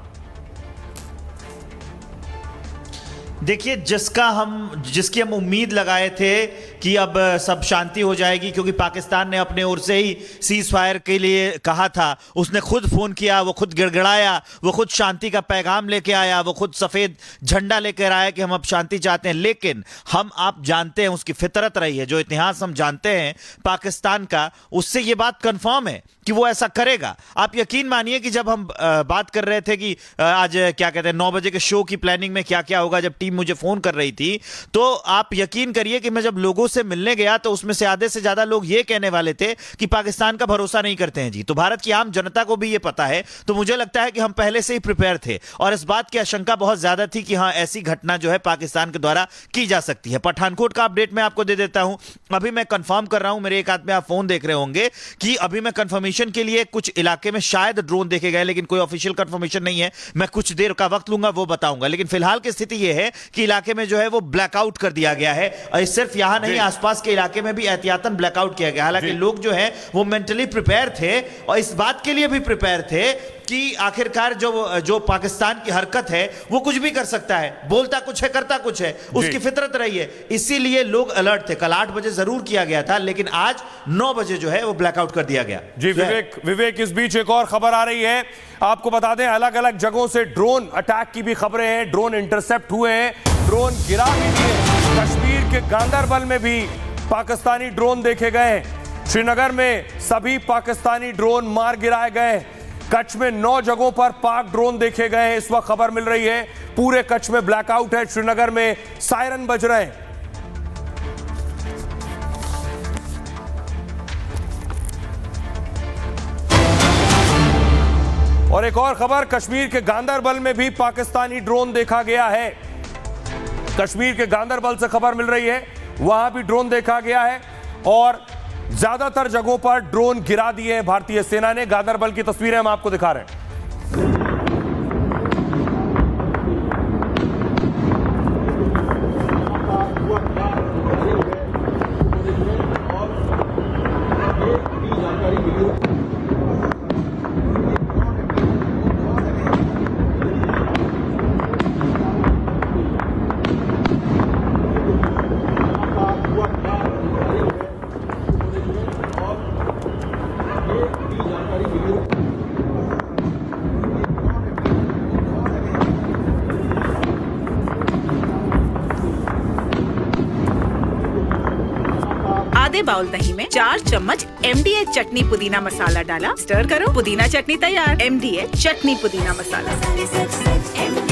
देखिए, जिसकी हम उम्मीद लगाए थे कि अब सब शांति हो जाएगी, क्योंकि पाकिस्तान ने अपने ओर से ही सीज फायर के लिए कहा था। उसने खुद फोन किया, वो खुद गिड़गिड़ाया, वो खुद शांति का पैगाम लेके आया, वो खुद सफेद झंडा लेकर आया कि हम अब शांति चाहते हैं। लेकिन आप जानते हैं, उसकी फितरत रही है, जो इतिहास हम जानते हैं पाकिस्तान का, उससे ये बात कंफर्म है कि वो ऐसा करेगा। आप यकीन मानिए कि जब हम बात कर रहे थे कि आज क्या कहते हैं 9 बजे के शो की प्लानिंग में क्या क्या होगा, जब टीम मुझे फोन कर रही थी, तो आप यकीन करिए कि मैं जब लोगों से मिलने गया तो उसमें से आधे से ज्यादा लोग ये कहने वाले थे कि पाकिस्तान का भरोसा नहीं करते हैं जी। तो भारत की आम जनता को भी ये पता है। तो मुझे लगता है कि हम पहले से ही प्रिपेयर थे और इस बात की आशंका बहुत ज्यादा थी कि हाँ, ऐसी घटना जो है पाकिस्तान के द्वारा की जा सकती है। पठानकोट का अपडेट मैं आपको दे देता हूं। अभी मैं कंफर्म कर रहा हूं, मेरे एक हाथ में आप फोन देख रहे होंगे कि अभी मैं कंफर्मेशन के लिए कुछ इलाके में शायद ड्रोन देखे गए, लेकिन कोई ऑफिशियल कंफर्मेशन नहीं है। मैं कुछ देर का वक्त लूंगा, वो बताऊंगा। लेकिन फिलहाल की स्थिति यह है कि इलाके में जो है वो ब्लैकआउट कर दिया गया है। और सिर्फ यहां नहीं, आसपास के इलाके में भी एहतियातन ब्लैकआउट किया गया। हालांकि लोग जो है वो मेंटली प्रिपेयर थे और इस बात के लिए भी प्रिपेयर थे कि आखिरकार जो पाकिस्तान की हरकत है वो कुछ भी कर सकता है, बोलता कुछ है करता कुछ है, उसकी फितरत रही है। इसीलिए लोग अलर्ट थे। कल 8 बजे जरूर किया गया था, लेकिन आज 9 बजे जो है वो ब्लैकआउट कर दिया गया। जी विवेक, इस बीच एक और खबर आ रही है, आपको बता दें अलग अलग जगहों से ड्रोन अटैक की भी खबरें हैं। ड्रोन इंटरसेप्ट हुए हैं, ड्रोन गिरा भी दिए। कश्मीर के गांदरबल में भी पाकिस्तानी ड्रोन देखे गए। श्रीनगर में सभी पाकिस्तानी ड्रोन मार गिराए गए। कच्छ में 9 जगहों पर पाक ड्रोन देखे गए हैं। इस वक्त खबर मिल रही है पूरे कच्छ में ब्लैकआउट है। श्रीनगर में सायरन बज रहे हैं। और एक और खबर, कश्मीर के गांदरबल में भी पाकिस्तानी ड्रोन देखा गया है। कश्मीर के गांदरबल से खबर मिल रही है, वहां भी ड्रोन देखा गया है और ज्यादातर जगहों पर ड्रोन गिरा दिए हैं भारतीय सेना ने। गांदरबल की तस्वीरें हम आपको दिखा रहे हैं। आधे बाउल दही में 4 चम्मच MDH चटनी पुदीना मसाला डाला, स्टर करो, पुदीना चटनी तैयार। MDH चटनी पुदीना मसाला।